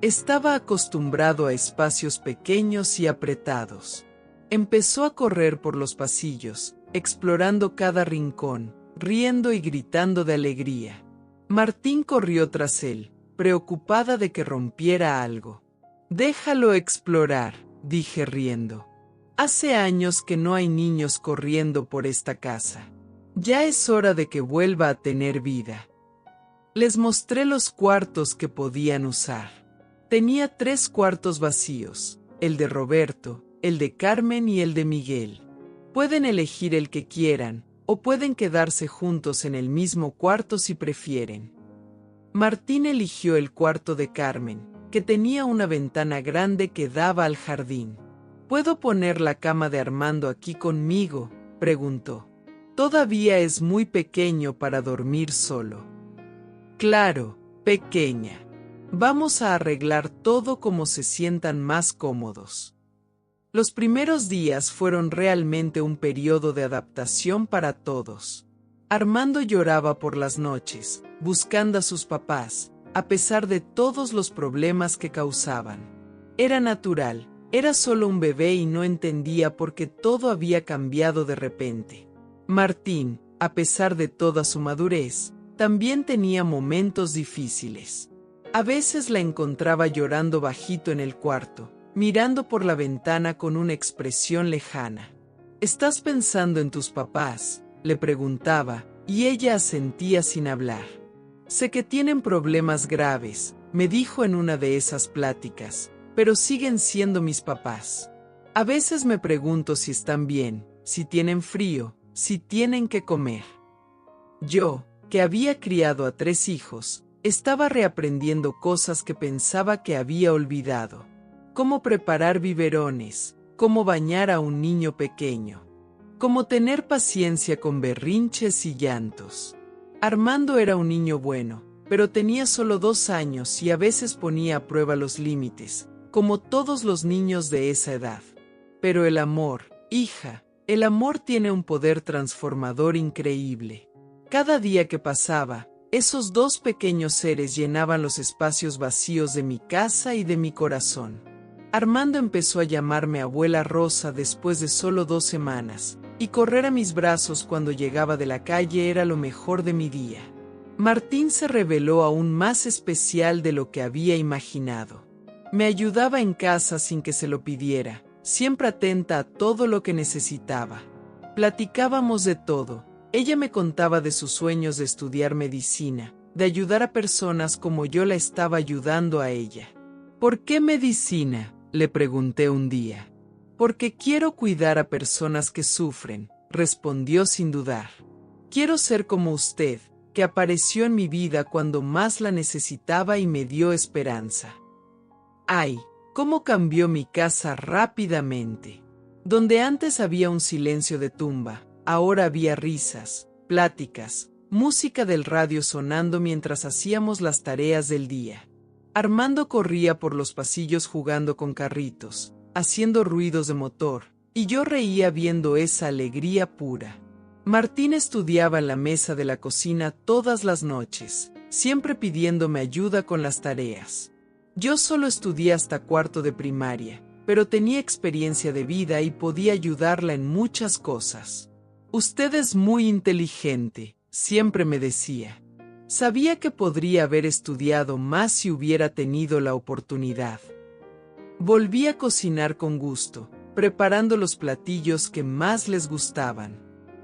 Estaba acostumbrado a espacios pequeños y apretados. Empezó a correr por los pasillos, explorando cada rincón, riendo y gritando de alegría. Martín corrió tras él, preocupada de que rompiera algo. «Déjalo explorar», dije riendo. «Hace años que no hay niños corriendo por esta casa. Ya es hora de que vuelva a tener vida». Les mostré los cuartos que podían usar. Tenía 3 cuartos vacíos, el de Roberto, el de Carmen y el de Miguel. Pueden elegir el que quieran, o pueden quedarse juntos en el mismo cuarto si prefieren. Martín eligió el cuarto de Carmen, que tenía una ventana grande que daba al jardín. «¿Puedo poner la cama de Armando aquí conmigo?», preguntó. «Todavía es muy pequeño para dormir solo». «Claro, pequeña. Vamos a arreglar todo como se sientan más cómodos». Los primeros días fueron realmente un periodo de adaptación para todos. Armando lloraba por las noches, buscando a sus papás, a pesar de todos los problemas que causaban. Era natural, era solo un bebé y no entendía por qué todo había cambiado de repente. Martín, a pesar de toda su madurez, también tenía momentos difíciles. A veces la encontraba llorando bajito en el cuarto, mirando por la ventana con una expresión lejana. «¿Estás pensando en tus papás?», le preguntaba, y ella asentía sin hablar. «Sé que tienen problemas graves», me dijo en una de esas pláticas, «pero siguen siendo mis papás. A veces me pregunto si están bien, si tienen frío, si tienen que comer». Yo, que había criado a 3 hijos, estaba reaprendiendo cosas que pensaba que había olvidado. Cómo preparar biberones, cómo bañar a un niño pequeño, cómo tener paciencia con berrinches y llantos. Armando era un niño bueno, pero tenía solo 2 años y a veces ponía a prueba los límites, como todos los niños de esa edad. Pero el amor, hija, el amor tiene un poder transformador increíble. Cada día que pasaba, esos 2 pequeños seres llenaban los espacios vacíos de mi casa y de mi corazón. Armando empezó a llamarme abuela Rosa después de solo 2 semanas, y correr a mis brazos cuando llegaba de la calle era lo mejor de mi día. Martín se reveló aún más especial de lo que había imaginado. Me ayudaba en casa sin que se lo pidiera, siempre atenta a todo lo que necesitaba. Platicábamos de todo. Ella me contaba de sus sueños de estudiar medicina, de ayudar a personas como yo la estaba ayudando a ella. «¿Por qué medicina?», le pregunté un día. «Porque quiero cuidar a personas que sufren», respondió sin dudar. «Quiero ser como usted, que apareció en mi vida cuando más la necesitaba y me dio esperanza». ¡Ay! Cómo cambió mi casa rápidamente. Donde antes había un silencio de tumba, ahora había risas, pláticas, música del radio sonando mientras hacíamos las tareas del día. Armando corría por los pasillos jugando con carritos, haciendo ruidos de motor, y yo reía viendo esa alegría pura. Martín estudiaba en la mesa de la cocina todas las noches, siempre pidiéndome ayuda con las tareas. Yo solo estudié hasta cuarto de primaria, pero tenía experiencia de vida y podía ayudarla en muchas cosas. Usted es muy inteligente, siempre me decía. Sabía que podría haber estudiado más si hubiera tenido la oportunidad. Volví a cocinar con gusto, preparando los platillos que más les gustaban.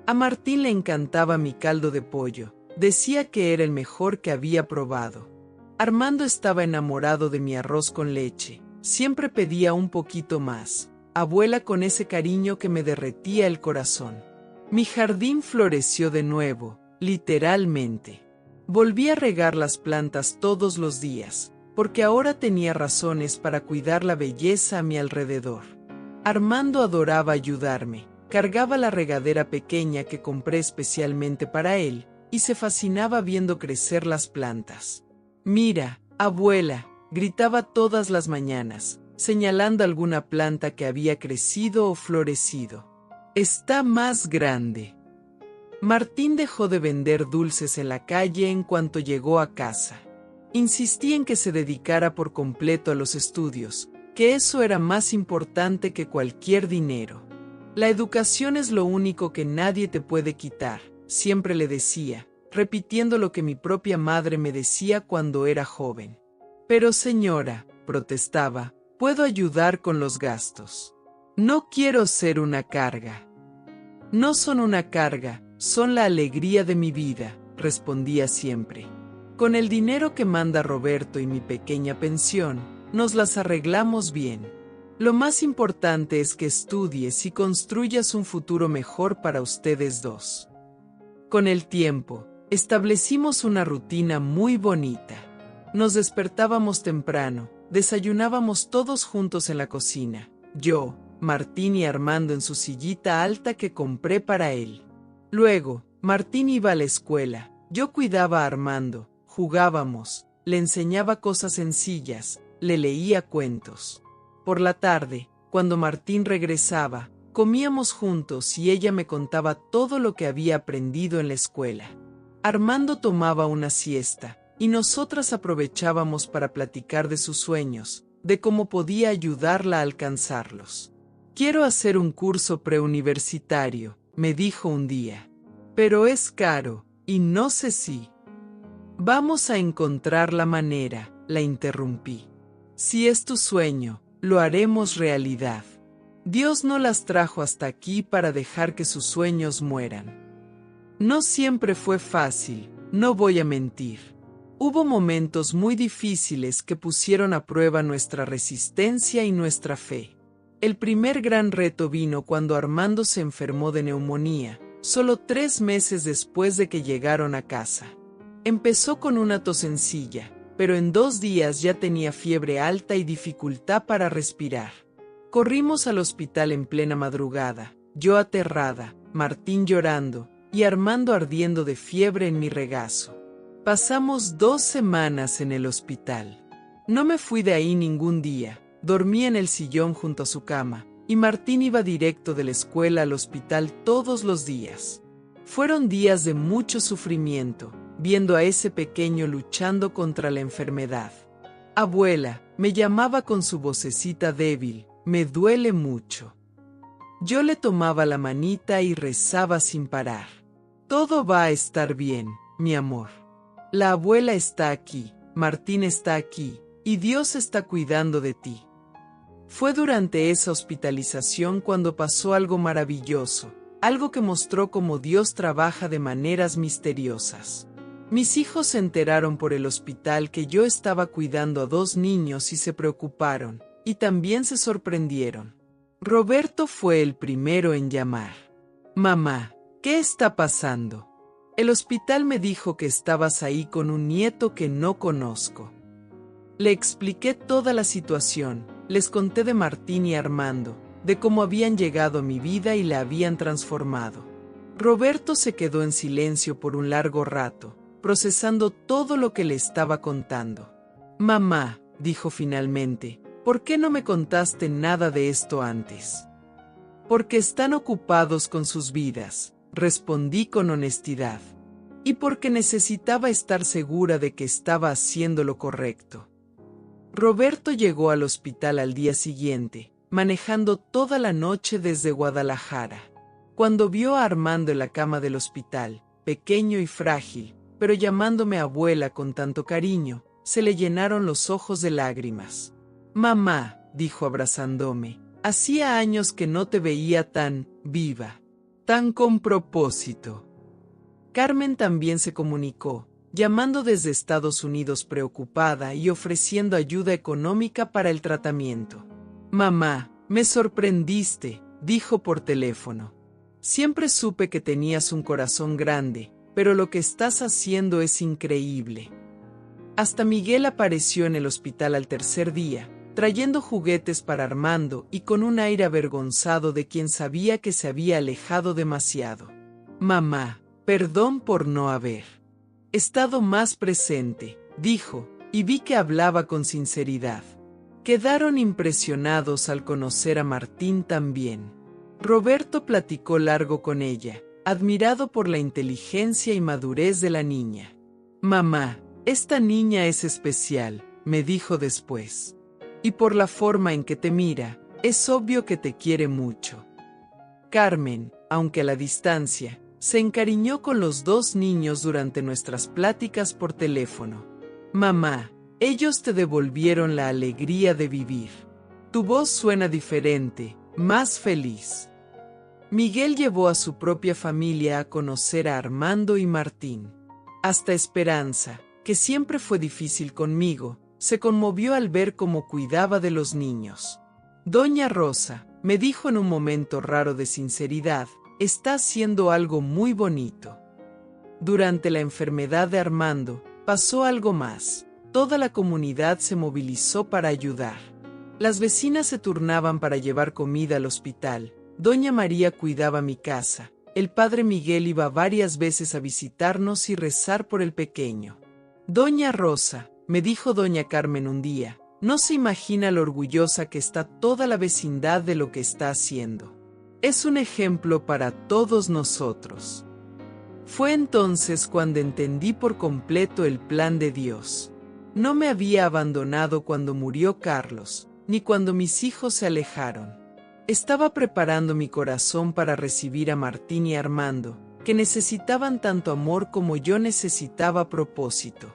A Martín le encantaba mi caldo de pollo, decía que era el mejor que había probado. Armando estaba enamorado de mi arroz con leche, siempre pedía un poquito más, abuela con ese cariño que me derretía el corazón. Mi jardín floreció de nuevo, literalmente. Volví a regar las plantas todos los días, porque ahora tenía razones para cuidar la belleza a mi alrededor. Armando adoraba ayudarme, cargaba la regadera pequeña que compré especialmente para él, y se fascinaba viendo crecer las plantas. «Mira, abuela», gritaba todas las mañanas, señalando alguna planta que había crecido o florecido. «Está más grande». Martín dejó de vender dulces en la calle en cuanto llegó a casa. Insistí en que se dedicara por completo a los estudios, que eso era más importante que cualquier dinero. La educación es lo único que nadie te puede quitar, siempre le decía, repitiendo lo que mi propia madre me decía cuando era joven. Pero señora, protestaba, puedo ayudar con los gastos. No quiero ser una carga. No son una carga, son la alegría de mi vida, respondía siempre. Con el dinero que manda Roberto y mi pequeña pensión, nos las arreglamos bien. Lo más importante es que estudies y construyas un futuro mejor para ustedes dos. Con el tiempo, establecimos una rutina muy bonita. Nos despertábamos temprano, desayunábamos todos juntos en la cocina, yo, Martín y Armando en su sillita alta que compré para él. Luego, Martín iba a la escuela, yo cuidaba a Armando, jugábamos, le enseñaba cosas sencillas, le leía cuentos. Por la tarde, cuando Martín regresaba, comíamos juntos y ella me contaba todo lo que había aprendido en la escuela. Armando tomaba una siesta, y nosotras aprovechábamos para platicar de sus sueños, de cómo podía ayudarla a alcanzarlos. «Quiero hacer un curso preuniversitario», me dijo un día. «Pero es caro, y no sé si». «Vamos a encontrar la manera», la interrumpí. «Si es tu sueño, lo haremos realidad. Dios no las trajo hasta aquí para dejar que sus sueños mueran». No siempre fue fácil, no voy a mentir. Hubo momentos muy difíciles que pusieron a prueba nuestra resistencia y nuestra fe. El primer gran reto vino cuando Armando se enfermó de neumonía, solo 3 meses después de que llegaron a casa. Empezó con una tos sencilla, pero en 2 días ya tenía fiebre alta y dificultad para respirar. Corrimos al hospital en plena madrugada, yo aterrada, Martín llorando, y Armando ardiendo de fiebre en mi regazo. Pasamos 2 semanas en el hospital. No me fui de ahí ningún día, dormí en el sillón junto a su cama, y Martín iba directo de la escuela al hospital todos los días. Fueron días de mucho sufrimiento, viendo a ese pequeño luchando contra la enfermedad. «Abuela», me llamaba con su vocecita débil, «me duele mucho». Yo le tomaba la manita y rezaba sin parar. «Todo va a estar bien, mi amor. La abuela está aquí, Martín está aquí, y Dios está cuidando de ti». Fue durante esa hospitalización cuando pasó algo maravilloso, algo que mostró cómo Dios trabaja de maneras misteriosas. Mis hijos se enteraron por el hospital que yo estaba cuidando a 2 niños y se preocuparon, y también se sorprendieron. Roberto fue el primero en llamar. «Mamá, ¿qué está pasando? El hospital me dijo que estabas ahí con un nieto que no conozco». Le expliqué toda la situación, les conté de Martín y Armando, de cómo habían llegado a mi vida y la habían transformado. Roberto se quedó en silencio por un largo rato, procesando todo lo que le estaba contando. Mamá, dijo finalmente, ¿por qué no me contaste nada de esto antes? Porque están ocupados con sus vidas, respondí con honestidad. Y porque necesitaba estar segura de que estaba haciendo lo correcto. Roberto llegó al hospital al día siguiente, manejando toda la noche desde Guadalajara. Cuando vio a Armando en la cama del hospital, pequeño y frágil, pero llamándome abuela con tanto cariño, se le llenaron los ojos de lágrimas. Mamá, dijo abrazándome, hacía años que no te veía tan viva, tan con propósito. Carmen también se comunicó, llamando desde Estados Unidos preocupada y ofreciendo ayuda económica para el tratamiento. Mamá, me sorprendiste, dijo por teléfono. Siempre supe que tenías un corazón grande, pero lo que estás haciendo es increíble. Hasta Miguel apareció en el hospital al tercer día, trayendo juguetes para Armando y con un aire avergonzado de quien sabía que se había alejado demasiado. Mamá, perdón por no haber estado más presente, dijo, y vi que hablaba con sinceridad. Quedaron impresionados al conocer a Martín también. Roberto platicó largo con ella, admirado por la inteligencia y madurez de la niña. Mamá, esta niña es especial, me dijo después. Y por la forma en que te mira, es obvio que te quiere mucho. Carmen, aunque a la distancia, se encariñó con los dos niños durante nuestras pláticas por teléfono. Mamá, ellos te devolvieron la alegría de vivir. Tu voz suena diferente, más feliz. Miguel llevó a su propia familia a conocer a Armando y Martín. Hasta Esperanza, que siempre fue difícil conmigo, se conmovió al ver cómo cuidaba de los niños. Doña Rosa, me dijo en un momento raro de sinceridad, está haciendo algo muy bonito. Durante la enfermedad de Armando, pasó algo más. Toda la comunidad se movilizó para ayudar. Las vecinas se turnaban para llevar comida al hospital. Doña María cuidaba mi casa. El padre Miguel iba varias veces a visitarnos y rezar por el pequeño. Doña Rosa, me dijo doña Carmen un día, no se imagina lo orgullosa que está toda la vecindad de lo que está haciendo. Es un ejemplo para todos nosotros. Fue entonces cuando entendí por completo el plan de Dios. No me había abandonado cuando murió Carlos, ni cuando mis hijos se alejaron. Estaba preparando mi corazón para recibir a Martín y Armando, que necesitaban tanto amor como yo necesitaba propósito.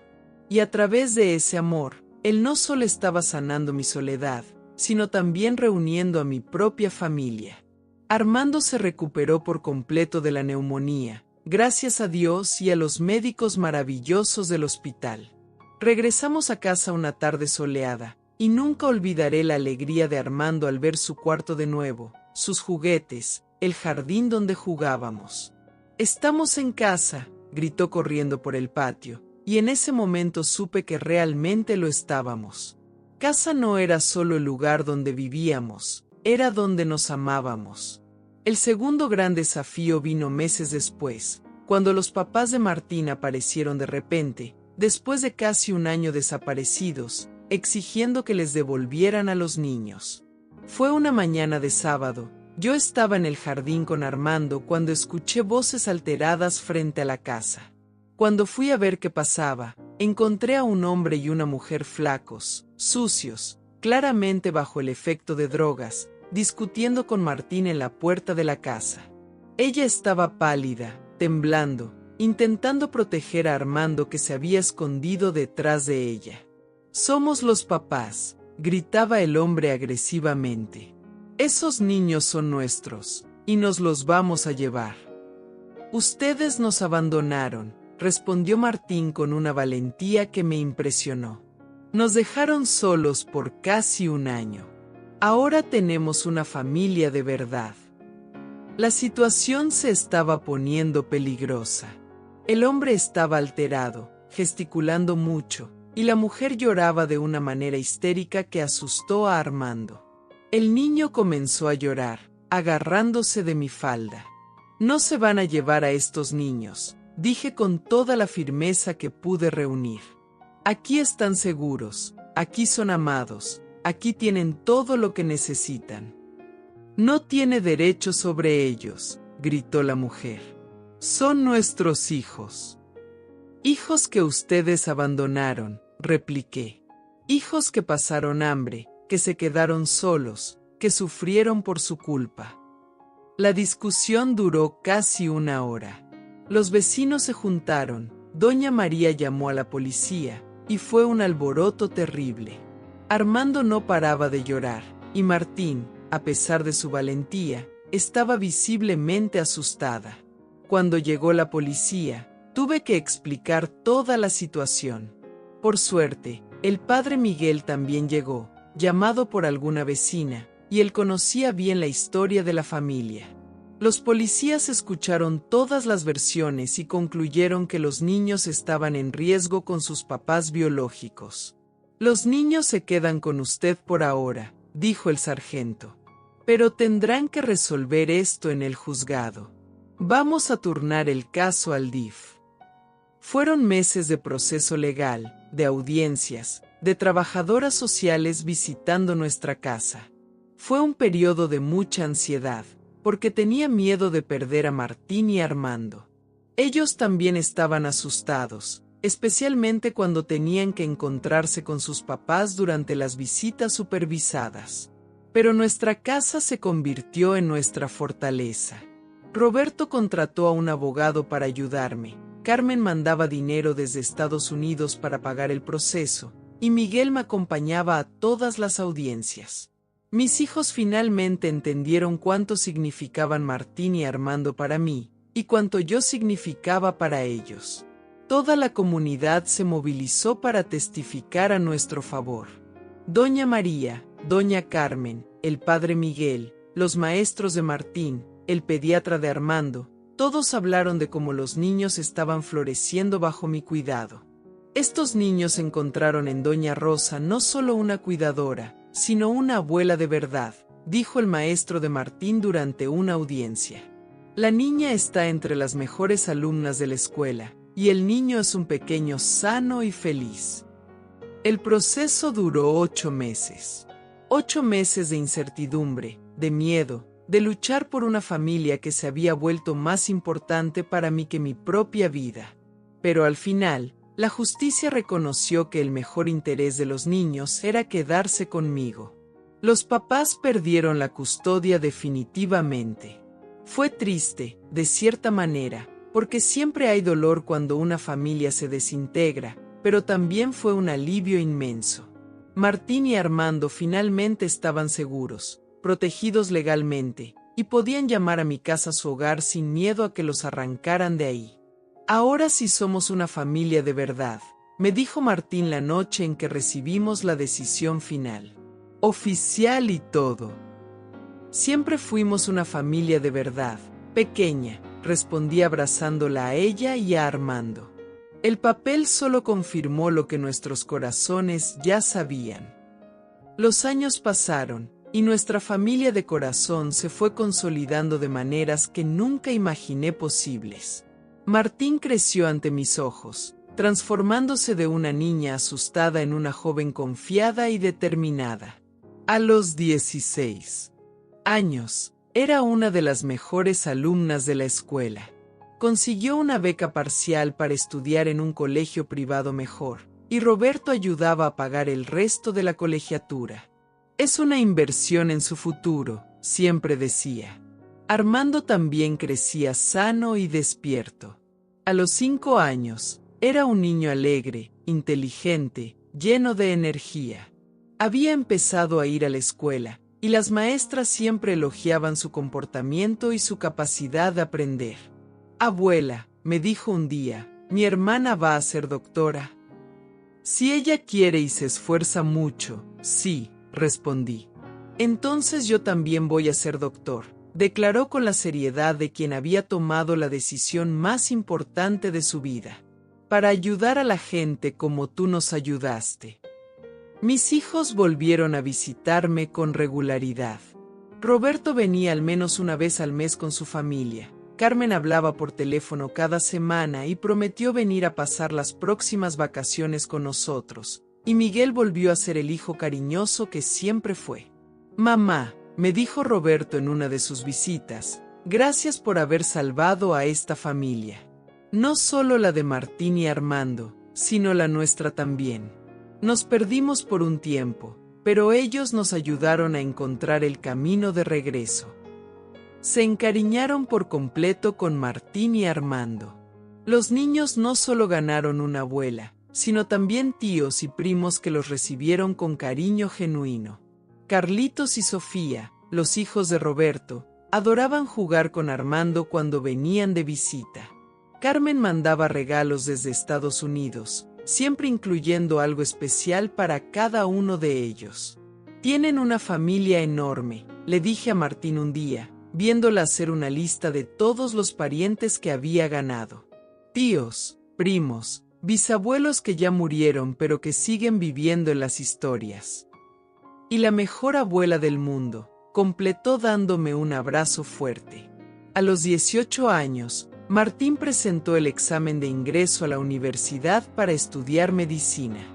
Y a través de ese amor, Él no solo estaba sanando mi soledad, sino también reuniendo a mi propia familia. Armando se recuperó por completo de la neumonía, gracias a Dios y a los médicos maravillosos del hospital. Regresamos a casa una tarde soleada, y nunca olvidaré la alegría de Armando al ver su cuarto de nuevo, sus juguetes, el jardín donde jugábamos. «Estamos en casa», gritó corriendo por el patio, y en ese momento supe que realmente lo estábamos. Casa no era solo el lugar donde vivíamos, era donde nos amábamos. El segundo gran desafío vino meses después, cuando los papás de Martín aparecieron de repente, después de casi un año desaparecidos, exigiendo que les devolvieran a los niños. Fue una mañana de sábado, yo estaba en el jardín con Armando cuando escuché voces alteradas frente a la casa. Cuando fui a ver qué pasaba, encontré a un hombre y una mujer flacos, sucios, claramente bajo el efecto de drogas, discutiendo con Martín en la puerta de la casa. Ella estaba pálida, temblando, intentando proteger a Armando que se había escondido detrás de ella. «Somos los papás», gritaba el hombre agresivamente. «Esos niños son nuestros, y nos los vamos a llevar». «Ustedes nos abandonaron», respondió Martín con una valentía que me impresionó. «Nos dejaron solos por casi un año. Ahora tenemos una familia de verdad». La situación se estaba poniendo peligrosa. El hombre estaba alterado, gesticulando mucho, y la mujer lloraba de una manera histérica que asustó a Armando. El niño comenzó a llorar, agarrándose de mi falda. No se van a llevar a estos niños, dije con toda la firmeza que pude reunir. Aquí están seguros, aquí son amados, aquí tienen todo lo que necesitan. No tiene derecho sobre ellos, gritó la mujer. Son nuestros hijos. Hijos que ustedes abandonaron, repliqué. Hijos que pasaron hambre, que se quedaron solos, que sufrieron por su culpa. La discusión duró casi una hora. Los vecinos se juntaron, doña María llamó a la policía, y fue un alboroto terrible. Armando no paraba de llorar, y Martín, a pesar de su valentía, estaba visiblemente asustada. Cuando llegó la policía, tuve que explicar toda la situación. Por suerte, el padre Miguel también llegó, llamado por alguna vecina, y él conocía bien la historia de la familia. Los policías escucharon todas las versiones y concluyeron que los niños estaban en riesgo con sus papás biológicos. Los niños se quedan con usted por ahora, dijo el sargento. Pero tendrán que resolver esto en el juzgado. Vamos a turnar el caso al DIF. Fueron meses de proceso legal, de audiencias, de trabajadoras sociales visitando nuestra casa. Fue un periodo de mucha ansiedad, porque tenía miedo de perder a Martín y a Armando. Ellos también estaban asustados, especialmente cuando tenían que encontrarse con sus papás durante las visitas supervisadas. Pero nuestra casa se convirtió en nuestra fortaleza. Roberto contrató a un abogado para ayudarme, Carmen mandaba dinero desde Estados Unidos para pagar el proceso, y Miguel me acompañaba a todas las audiencias. Mis hijos finalmente entendieron cuánto significaban Martín y Armando para mí, y cuánto yo significaba para ellos. Toda la comunidad se movilizó para testificar a nuestro favor. Doña María, doña Carmen, el padre Miguel, los maestros de Martín, el pediatra de Armando, todos hablaron de cómo los niños estaban floreciendo bajo mi cuidado. Estos niños encontraron en doña Rosa no solo una cuidadora, sino una abuela de verdad, dijo el maestro de Martín durante una audiencia. La niña está entre las mejores alumnas de la escuela, y el niño es un pequeño sano y feliz. El proceso duró 8 meses. 8 meses de incertidumbre, de miedo, de luchar por una familia que se había vuelto más importante para mí que mi propia vida. Pero al final, la justicia reconoció que el mejor interés de los niños era quedarse conmigo. Los papás perdieron la custodia definitivamente. Fue triste, de cierta manera, porque siempre hay dolor cuando una familia se desintegra, pero también fue un alivio inmenso. Martín y Armando finalmente estaban seguros, protegidos legalmente, y podían llamar a mi casa su hogar sin miedo a que los arrancaran de ahí. Ahora sí somos una familia de verdad, me dijo Martín la noche en que recibimos la decisión final. Oficial y todo. Siempre fuimos una familia de verdad, pequeña, respondí abrazándola a ella y a Armando. El papel solo confirmó lo que nuestros corazones ya sabían. Los años pasaron, y nuestra familia de corazón se fue consolidando de maneras que nunca imaginé posibles. Martín creció ante mis ojos, transformándose de una niña asustada en una joven confiada y determinada. A los 16 años, era una de las mejores alumnas de la escuela. Consiguió una beca parcial para estudiar en un colegio privado mejor, y Roberto ayudaba a pagar el resto de la colegiatura. Es una inversión en su futuro, siempre decía. Armando también crecía sano y despierto. A los 5 años, era un niño alegre, inteligente, lleno de energía. Había empezado a ir a la escuela, y las maestras siempre elogiaban su comportamiento y su capacidad de aprender. Abuela, me dijo un día, mi hermana va a ser doctora. Si ella quiere y se esfuerza mucho, sí, respondí. Entonces yo también voy a ser doctor, declaró con la seriedad de quien había tomado la decisión más importante de su vida. Para ayudar a la gente como tú nos ayudaste. Mis hijos volvieron a visitarme con regularidad. Roberto venía al menos una vez al mes con su familia, Carmen hablaba por teléfono cada semana y prometió venir a pasar las próximas vacaciones con nosotros, y Miguel volvió a ser el hijo cariñoso que siempre fue. Mamá, me dijo Roberto en una de sus visitas, gracias por haber salvado a esta familia. No solo la de Martín y Armando, sino la nuestra también. Nos perdimos por un tiempo, pero ellos nos ayudaron a encontrar el camino de regreso. Se encariñaron por completo con Martín y Armando. Los niños no solo ganaron una abuela, sino también tíos y primos que los recibieron con cariño genuino. Carlitos y Sofía, los hijos de Roberto, adoraban jugar con Armando cuando venían de visita. Carmen mandaba regalos desde Estados Unidos, siempre incluyendo algo especial para cada uno de ellos. Tienen una familia enorme, le dije a Martín un día, viéndola hacer una lista de todos los parientes que había ganado. Tíos, primos, bisabuelos que ya murieron pero que siguen viviendo en las historias. Y la mejor abuela del mundo, completó dándome un abrazo fuerte. A los 18 años, Martín presentó el examen de ingreso a la universidad para estudiar medicina.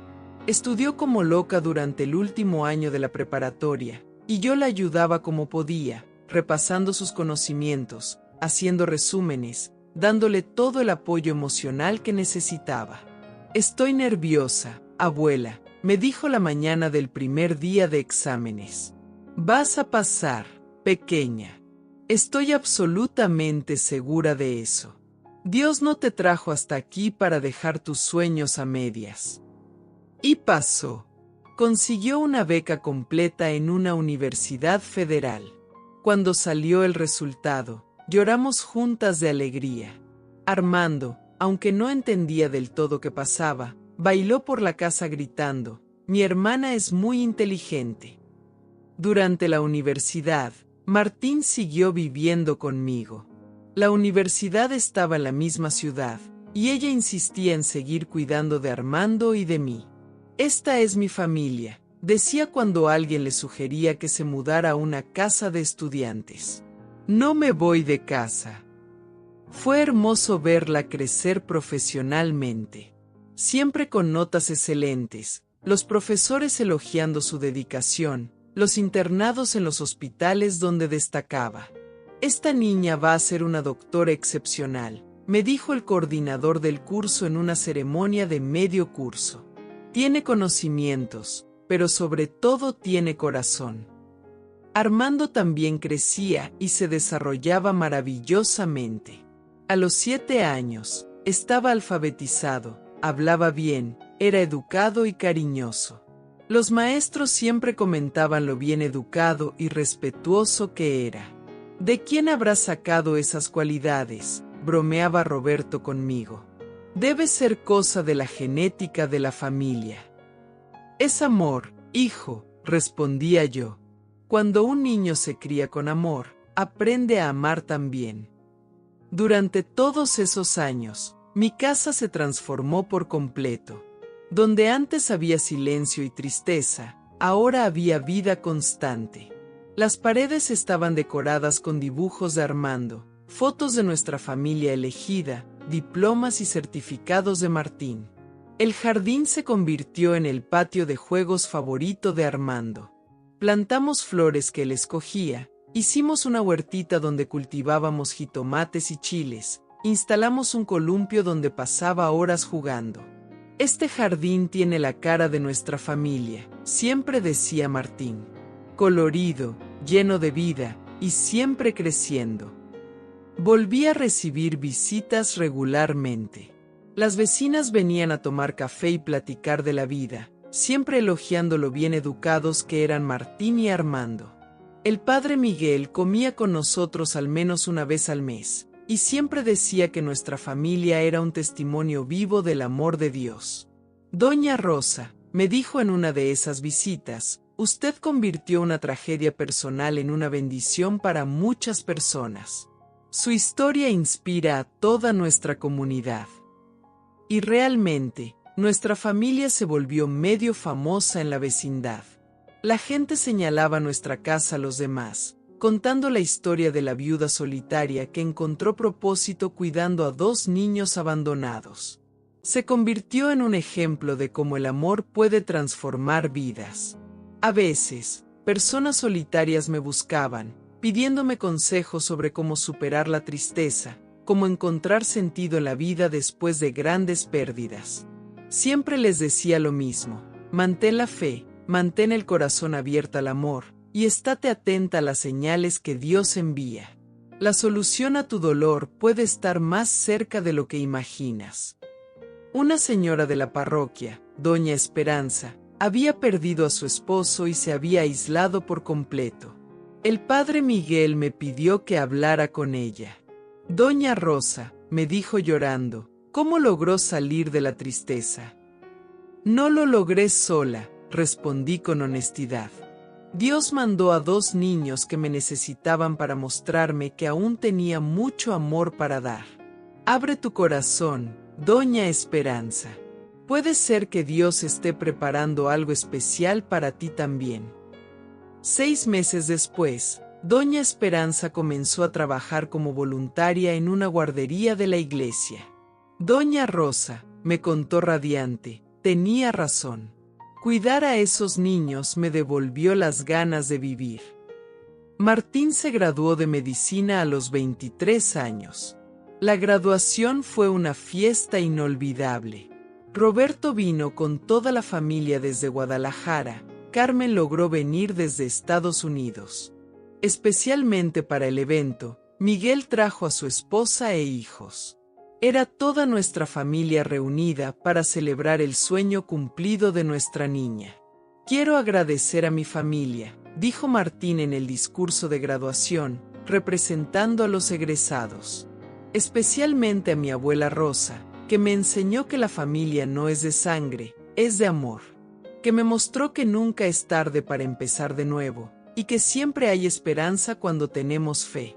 Estudió como loca durante el último año de la preparatoria, y yo la ayudaba como podía, repasando sus conocimientos, haciendo resúmenes, dándole todo el apoyo emocional que necesitaba. Estoy nerviosa, abuela, me dijo la mañana del primer día de exámenes. Vas a pasar, pequeña. Estoy absolutamente segura de eso. Dios no te trajo hasta aquí para dejar tus sueños a medias. Y pasó. Consiguió una beca completa en una universidad federal. Cuando salió el resultado, lloramos juntas de alegría. Armando, aunque no entendía del todo qué pasaba, bailó por la casa gritando, «Mi hermana es muy inteligente». Durante la universidad, Martín siguió viviendo conmigo. La universidad estaba en la misma ciudad, y ella insistía en seguir cuidando de Armando y de mí. «Esta es mi familia», decía cuando alguien le sugería que se mudara a una casa de estudiantes. No me voy de casa. Fue hermoso verla crecer profesionalmente. Siempre con notas excelentes, los profesores elogiando su dedicación, los internados en los hospitales donde destacaba. Esta niña va a ser una doctora excepcional, me dijo el coordinador del curso en una ceremonia de medio curso. Tiene conocimientos, pero sobre todo tiene corazón. Armando también crecía y se desarrollaba maravillosamente. A los 7 años, estaba alfabetizado, hablaba bien, era educado y cariñoso. Los maestros siempre comentaban lo bien educado y respetuoso que era. ¿De quién habrá sacado esas cualidades?, bromeaba Roberto conmigo. Debe ser cosa de la genética de la familia. Es amor, hijo, respondía yo. Cuando un niño se cría con amor, aprende a amar también. Durante todos esos años, mi casa se transformó por completo. Donde antes había silencio y tristeza, ahora había vida constante. Las paredes estaban decoradas con dibujos de Armando, fotos de nuestra familia elegida, diplomas y certificados de Martín. El jardín se convirtió en el patio de juegos favorito de Armando. Plantamos flores que él escogía, hicimos una huertita donde cultivábamos jitomates y chiles, instalamos un columpio donde pasaba horas jugando. Este jardín tiene la cara de nuestra familia, siempre decía Martín. Colorido, lleno de vida, y siempre creciendo. Volví a recibir visitas regularmente. Las vecinas venían a tomar café y platicar de la vida, siempre elogiando lo bien educados que eran Martín y Armando. El padre Miguel comía con nosotros al menos una vez al mes, y siempre decía que nuestra familia era un testimonio vivo del amor de Dios. Doña Rosa, me dijo en una de esas visitas, usted convirtió una tragedia personal en una bendición para muchas personas. Su historia inspira a toda nuestra comunidad. Y realmente, nuestra familia se volvió medio famosa en la vecindad. La gente señalaba nuestra casa a los demás, contando la historia de la viuda solitaria que encontró propósito cuidando a 2 niños abandonados. Se convirtió en un ejemplo de cómo el amor puede transformar vidas. A veces, personas solitarias me buscaban, pidiéndome consejos sobre cómo superar la tristeza, cómo encontrar sentido en la vida después de grandes pérdidas. Siempre les decía lo mismo: mantén la fe, mantén el corazón abierto al amor, y estate atenta a las señales que Dios envía. La solución a tu dolor puede estar más cerca de lo que imaginas. Una señora de la parroquia, doña Esperanza, había perdido a su esposo y se había aislado por completo. El padre Miguel me pidió que hablara con ella. Doña Rosa, me dijo llorando, ¿cómo logró salir de la tristeza? No lo logré sola, respondí con honestidad. Dios mandó a 2 niños que me necesitaban para mostrarme que aún tenía mucho amor para dar. Abre tu corazón, Doña Esperanza. Puede ser que Dios esté preparando algo especial para ti también. 6 meses después, Doña Esperanza comenzó a trabajar como voluntaria en una guardería de la iglesia. Doña Rosa, me contó radiante, tenía razón. Cuidar a esos niños me devolvió las ganas de vivir. Martín se graduó de medicina a los 23 años. La graduación fue una fiesta inolvidable. Roberto vino con toda la familia desde Guadalajara. Carmen logró venir desde Estados Unidos. Especialmente para el evento, Miguel trajo a su esposa e hijos. Era toda nuestra familia reunida para celebrar el sueño cumplido de nuestra niña. Quiero agradecer a mi familia, dijo Martín en el discurso de graduación, representando a los egresados. Especialmente a mi abuela Rosa, que me enseñó que la familia no es de sangre, es de amor. Que me mostró que nunca es tarde para empezar de nuevo, y que siempre hay esperanza cuando tenemos fe.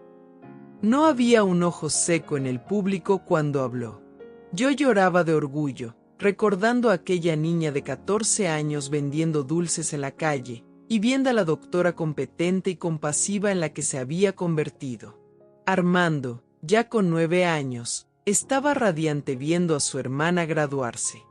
No había un ojo seco en el público cuando habló. Yo lloraba de orgullo, recordando a aquella niña de 14 años vendiendo dulces en la calle, y viendo a la doctora competente y compasiva en la que se había convertido. Armando, ya con 9 años, estaba radiante viendo a su hermana graduarse.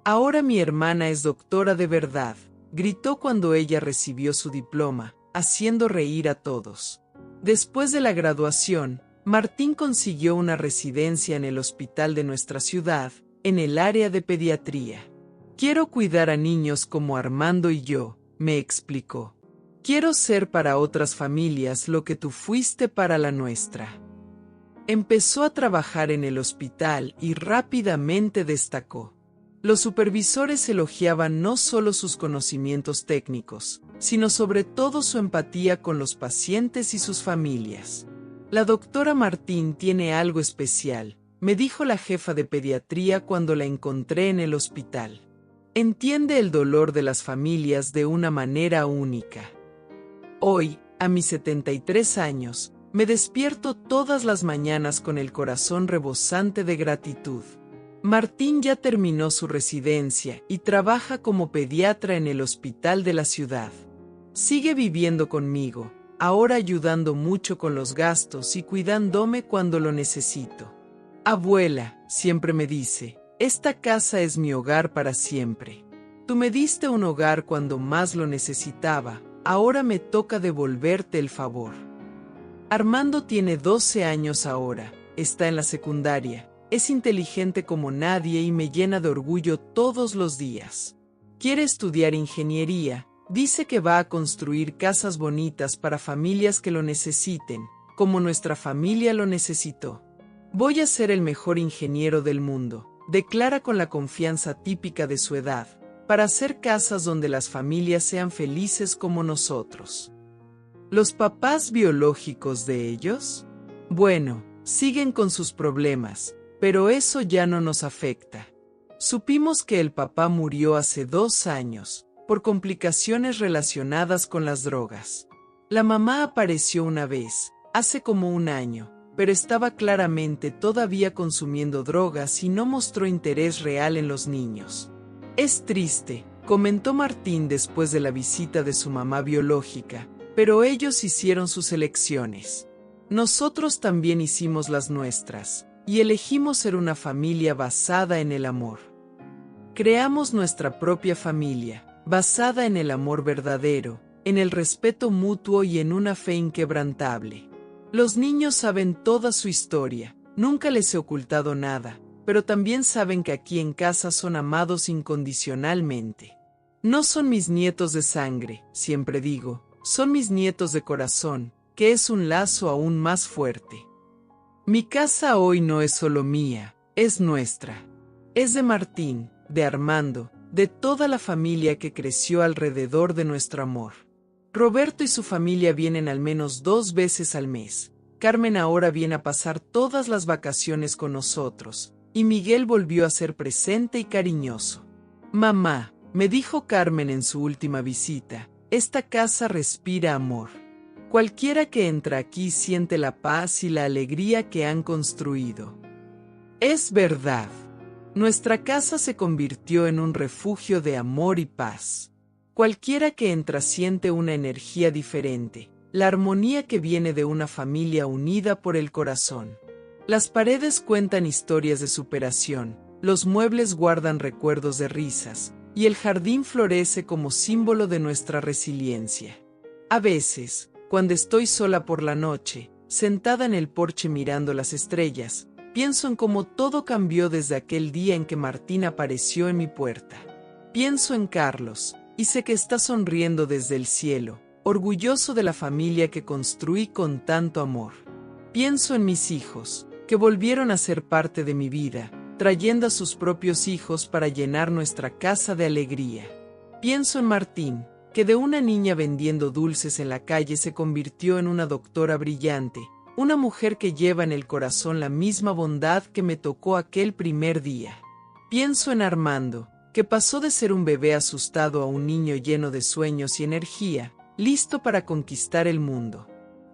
Ahora mi hermana es doctora de verdad, gritó cuando ella recibió su diploma, haciendo reír a todos. Después de la graduación, Martín consiguió una residencia en el hospital de nuestra ciudad, en el área de pediatría. Quiero cuidar a niños como Armando y yo, me explicó. Quiero ser para otras familias lo que tú fuiste para la nuestra. Empezó a trabajar en el hospital y rápidamente destacó. Los supervisores elogiaban no solo sus conocimientos técnicos, sino sobre todo su empatía con los pacientes y sus familias. La doctora Martín tiene algo especial, me dijo la jefa de pediatría cuando la encontré en el hospital. Entiende el dolor de las familias de una manera única. Hoy, a mis 73 años, me despierto todas las mañanas con el corazón rebosante de gratitud. Martín ya terminó su residencia y trabaja como pediatra en el hospital de la ciudad. Sigue viviendo conmigo, ahora ayudando mucho con los gastos y cuidándome cuando lo necesito. Abuela, siempre me dice, esta casa es mi hogar para siempre. Tú me diste un hogar cuando más lo necesitaba, ahora me toca devolverte el favor. Armando tiene 12 años ahora, está en la secundaria. Es inteligente como nadie y me llena de orgullo todos los días. Quiere estudiar ingeniería, dice que va a construir casas bonitas para familias que lo necesiten, como nuestra familia lo necesitó. Voy a ser el mejor ingeniero del mundo, declara con la confianza típica de su edad, para hacer casas donde las familias sean felices como nosotros. ¿Los papás biológicos de ellos? Bueno, siguen con sus problemas. Pero eso ya no nos afecta. Supimos que el papá murió hace 2 años, por complicaciones relacionadas con las drogas. La mamá apareció una vez, hace como 1 año, pero estaba claramente todavía consumiendo drogas y no mostró interés real en los niños. Es triste, comentó Martín después de la visita de su mamá biológica, Pero ellos hicieron sus elecciones. Nosotros también hicimos las nuestras, y elegimos ser una familia basada en el amor. Creamos nuestra propia familia, basada en el amor verdadero, en el respeto mutuo y en una fe inquebrantable. Los niños saben toda su historia, nunca les he ocultado nada, pero también saben que aquí en casa son amados incondicionalmente. No son mis nietos de sangre, siempre digo, son mis nietos de corazón, que es un lazo aún más fuerte. Mi casa hoy no es solo mía, es nuestra. Es de Martín, de Armando, de toda la familia que creció alrededor de nuestro amor. Roberto y su familia vienen al menos 2 veces al mes. Carmen ahora viene a pasar todas las vacaciones con nosotros, y Miguel volvió a ser presente y cariñoso. Mamá, me dijo Carmen en su última visita, esta casa respira amor. Cualquiera que entra aquí siente la paz y la alegría que han construido. Es verdad. Nuestra casa se convirtió en un refugio de amor y paz. Cualquiera que entra siente una energía diferente, la armonía que viene de una familia unida por el corazón. Las paredes cuentan historias de superación, los muebles guardan recuerdos de risas, y el jardín florece como símbolo de nuestra resiliencia. A veces, cuando estoy sola por la noche, sentada en el porche mirando las estrellas, pienso en cómo todo cambió desde aquel día en que Martín apareció en mi puerta. Pienso en Carlos, y sé que está sonriendo desde el cielo, orgulloso de la familia que construí con tanto amor. Pienso en mis hijos, que volvieron a ser parte de mi vida, trayendo a sus propios hijos para llenar nuestra casa de alegría. Pienso en Martín, que de una niña vendiendo dulces en la calle se convirtió en una doctora brillante, una mujer que lleva en el corazón la misma bondad que me tocó aquel primer día. Pienso en Armando, que pasó de ser un bebé asustado a un niño lleno de sueños y energía, listo para conquistar el mundo.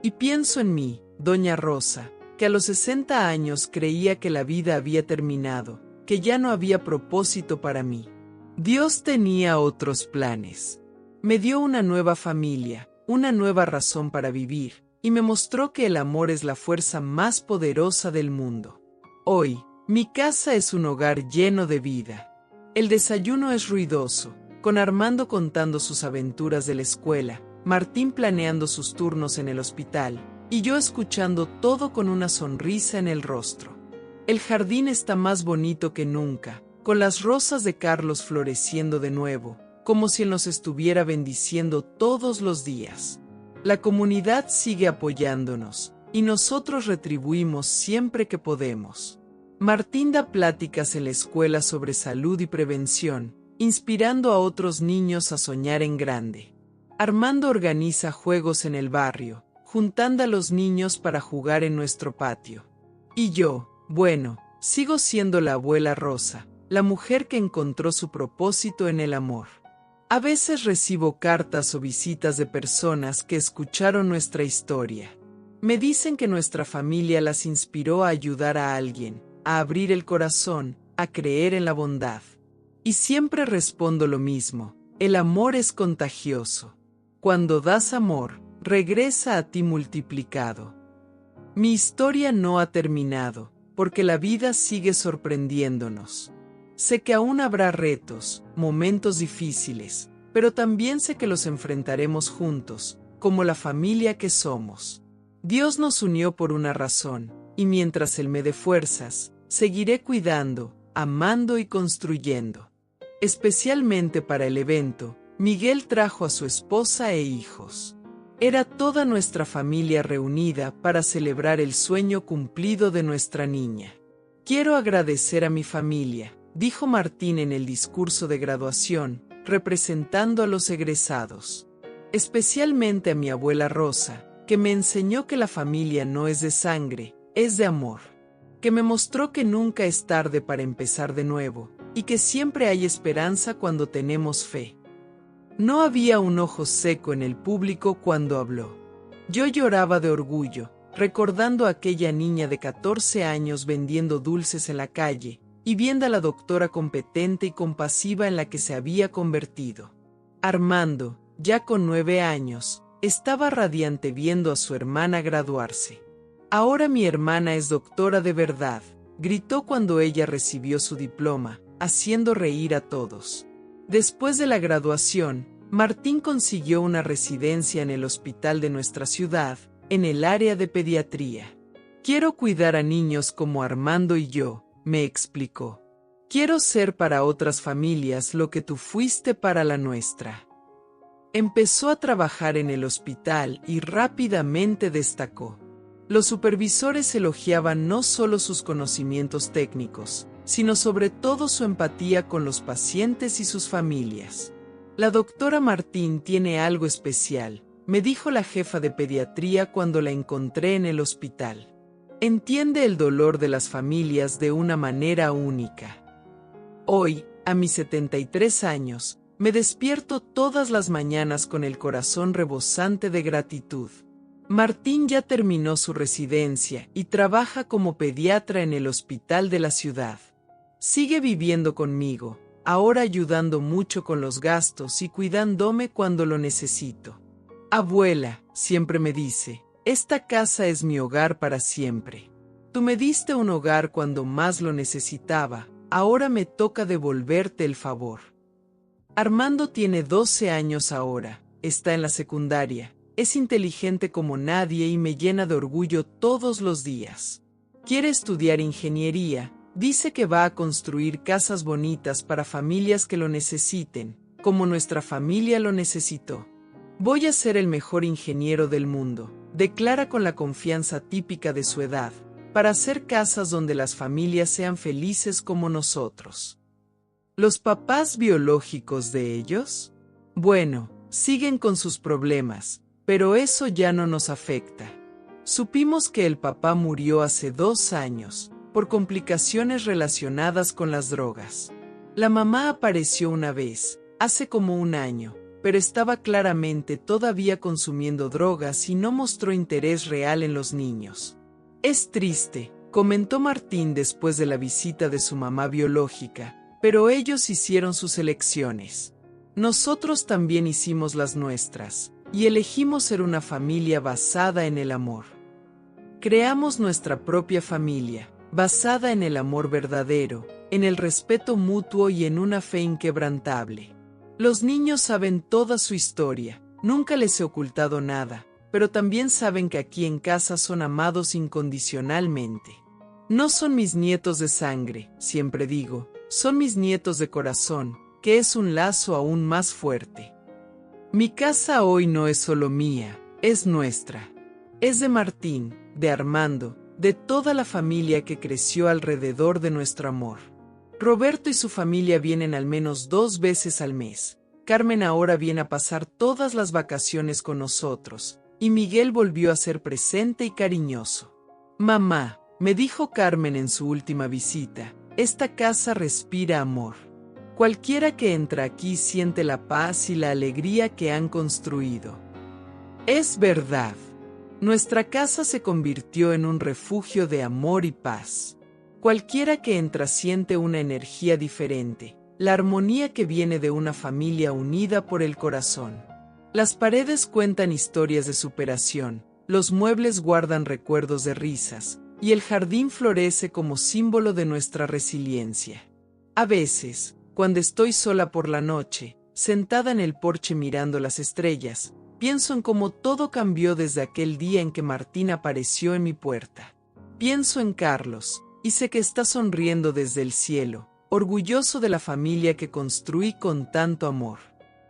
Y pienso en mí, Doña Rosa, que a los 60 años creía que la vida había terminado, que ya no había propósito para mí. Dios tenía otros planes. Me dio una nueva familia, una nueva razón para vivir, y me mostró que el amor es la fuerza más poderosa del mundo. Hoy, mi casa es un hogar lleno de vida. El desayuno es ruidoso, con Armando contando sus aventuras de la escuela, Martín planeando sus turnos en el hospital, y yo escuchando todo con una sonrisa en el rostro. El jardín está más bonito que nunca, con las rosas de Carlos floreciendo de nuevo, como si él nos estuviera bendiciendo todos los días. La comunidad sigue apoyándonos, y nosotros retribuimos siempre que podemos. Martín da pláticas en la escuela sobre salud y prevención, inspirando a otros niños a soñar en grande. Armando organiza juegos en el barrio, juntando a los niños para jugar en nuestro patio. Y yo, bueno, sigo siendo la abuela Rosa, la mujer que encontró su propósito en el amor. A veces recibo cartas o visitas de personas que escucharon nuestra historia. Me dicen que nuestra familia las inspiró a ayudar a alguien, a abrir el corazón, a creer en la bondad. Y siempre respondo lo mismo, el amor es contagioso. Cuando das amor, regresa a ti multiplicado. Mi historia no ha terminado, porque la vida sigue sorprendiéndonos. Sé que aún habrá retos, momentos difíciles, pero también sé que los enfrentaremos juntos, como la familia que somos. Dios nos unió por una razón, y mientras Él me dé fuerzas, seguiré cuidando, amando y construyendo. Especialmente para el evento, Miguel trajo a su esposa e hijos. Era toda nuestra familia reunida para celebrar el sueño cumplido de nuestra niña. Quiero agradecer a mi familia, dijo Martín en el discurso de graduación, representando a los egresados. Especialmente a mi abuela Rosa, que me enseñó que la familia no es de sangre, es de amor. Que me mostró que nunca es tarde para empezar de nuevo, y que siempre hay esperanza cuando tenemos fe. No había un ojo seco en el público cuando habló. Yo lloraba de orgullo, recordando a aquella niña de 14 años vendiendo dulces en la calle, y viendo a la doctora competente y compasiva en la que se había convertido. Armando, ya con 9 años, estaba radiante viendo a su hermana graduarse. Ahora mi hermana es doctora de verdad, gritó cuando ella recibió su diploma, haciendo reír a todos. Después de la graduación, Martín consiguió una residencia en el hospital de nuestra ciudad, en el área de pediatría. Quiero cuidar a niños como Armando y yo, me explicó. Quiero ser para otras familias lo que tú fuiste para la nuestra. Empezó a trabajar en el hospital y rápidamente destacó. Los supervisores elogiaban no solo sus conocimientos técnicos, sino sobre todo su empatía con los pacientes y sus familias. La doctora Martín tiene algo especial, me dijo la jefa de pediatría cuando la encontré en el hospital. Entiende el dolor de las familias de una manera única. Hoy, a mis 73 años, me despierto todas las mañanas con el corazón rebosante de gratitud. Martín ya terminó su residencia y trabaja como pediatra en el hospital de la ciudad. Sigue viviendo conmigo, ahora ayudando mucho con los gastos y cuidándome cuando lo necesito. Abuela, siempre me dice, esta casa es mi hogar para siempre. Tú me diste un hogar cuando más lo necesitaba, ahora me toca devolverte el favor. Armando tiene 12 años ahora, está en la secundaria, es inteligente como nadie y me llena de orgullo todos los días. Quiere estudiar ingeniería, dice que va a construir casas bonitas para familias que lo necesiten, como nuestra familia lo necesitó. Voy a ser el mejor ingeniero del mundo, declara con la confianza típica de su edad, para hacer casas donde las familias sean felices como nosotros. ¿Los papás biológicos de ellos? Bueno, siguen con sus problemas, pero eso ya no nos afecta. Supimos que el papá murió hace 2 años, por complicaciones relacionadas con las drogas. La mamá apareció una vez, hace como 1 año, pero estaba claramente todavía consumiendo drogas y no mostró interés real en los niños. Es triste, comentó Martín después de la visita de su mamá biológica, pero ellos hicieron sus elecciones. Nosotros también hicimos las nuestras, y elegimos ser una familia basada en el amor. Creamos nuestra propia familia, basada en el amor verdadero, en el respeto mutuo y en una fe inquebrantable. Los niños saben toda su historia, nunca les he ocultado nada, pero también saben que aquí en casa son amados incondicionalmente. No son mis nietos de sangre, siempre digo, son mis nietos de corazón, que es un lazo aún más fuerte. Mi casa hoy no es solo mía, es nuestra. Es de Martín, de Armando, de toda la familia que creció alrededor de nuestro amor. Roberto y su familia vienen al menos 2 veces al mes. Carmen ahora viene a pasar todas las vacaciones con nosotros, y Miguel volvió a ser presente y cariñoso. Mamá, me dijo Carmen en su última visita, esta casa respira amor. Cualquiera que entra aquí siente la paz y la alegría que han construido. Es verdad. Nuestra casa se convirtió en un refugio de amor y paz. Cualquiera que entra siente una energía diferente, la armonía que viene de una familia unida por el corazón. Las paredes cuentan historias de superación, los muebles guardan recuerdos de risas, y el jardín florece como símbolo de nuestra resiliencia. A veces, cuando estoy sola por la noche, sentada en el porche mirando las estrellas, pienso en cómo todo cambió desde aquel día en que Martín apareció en mi puerta. Pienso en Carlos, y sé que está sonriendo desde el cielo, orgulloso de la familia que construí con tanto amor.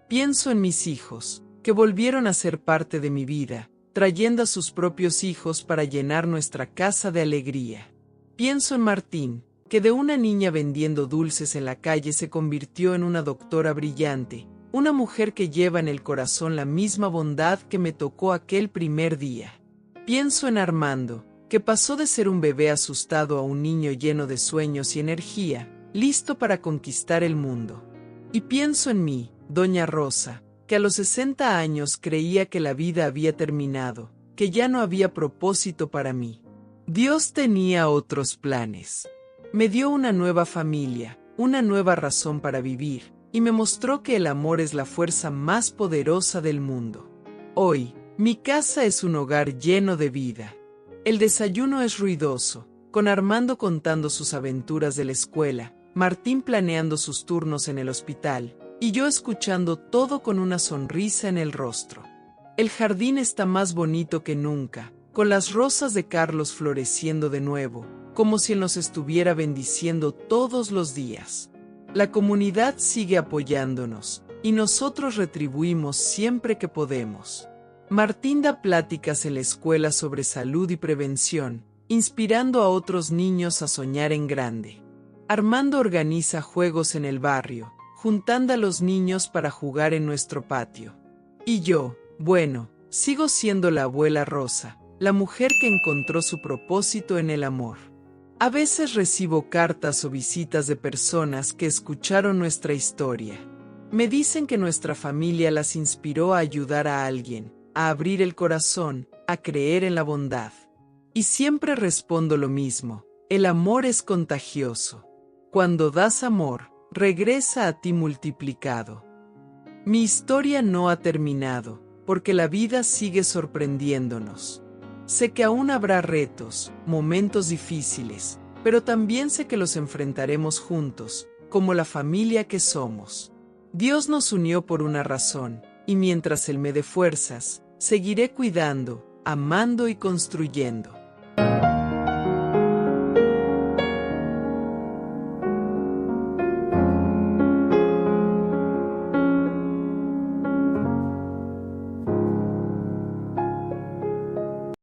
Pienso en mis hijos, que volvieron a ser parte de mi vida, trayendo a sus propios hijos para llenar nuestra casa de alegría. Pienso en Martín, que de una niña vendiendo dulces en la calle se convirtió en una doctora brillante, una mujer que lleva en el corazón la misma bondad que me tocó aquel primer día. Pienso en Armando, que pasó de ser un bebé asustado a un niño lleno de sueños y energía, listo para conquistar el mundo. Y pienso en mí, Doña Rosa, que a los 60 años creía que la vida había terminado, que ya no había propósito para mí. Dios tenía otros planes. Me dio una nueva familia, una nueva razón para vivir, y me mostró que el amor es la fuerza más poderosa del mundo. Hoy, Mi casa es un hogar lleno de vida. El desayuno es ruidoso, con Armando contando sus aventuras de la escuela, Martín planeando sus turnos en el hospital, y yo escuchando todo con una sonrisa en el rostro. El jardín está más bonito que nunca, con las rosas de Carlos floreciendo de nuevo, como si él nos estuviera bendiciendo todos los días. La comunidad sigue apoyándonos, y nosotros retribuimos siempre que podemos. Martín da pláticas en la escuela sobre salud y prevención, inspirando a otros niños a soñar en grande. Armando organiza juegos en el barrio, juntando a los niños para jugar en nuestro patio. Y yo, bueno, sigo siendo la abuela Rosa, la mujer que encontró su propósito en el amor. A veces recibo cartas o visitas de personas que escucharon nuestra historia. Me dicen que nuestra familia las inspiró a ayudar a alguien, a abrir el corazón, a creer en la bondad. Y siempre respondo lo mismo: el amor es contagioso. Cuando das amor, regresa a ti multiplicado. Mi historia no ha terminado, porque la vida sigue sorprendiéndonos. Sé que aún habrá retos, momentos difíciles, pero también sé que los enfrentaremos juntos, como la familia que somos. Dios nos unió por una razón, y mientras Él me dé fuerzas, seguiré cuidando, amando y construyendo.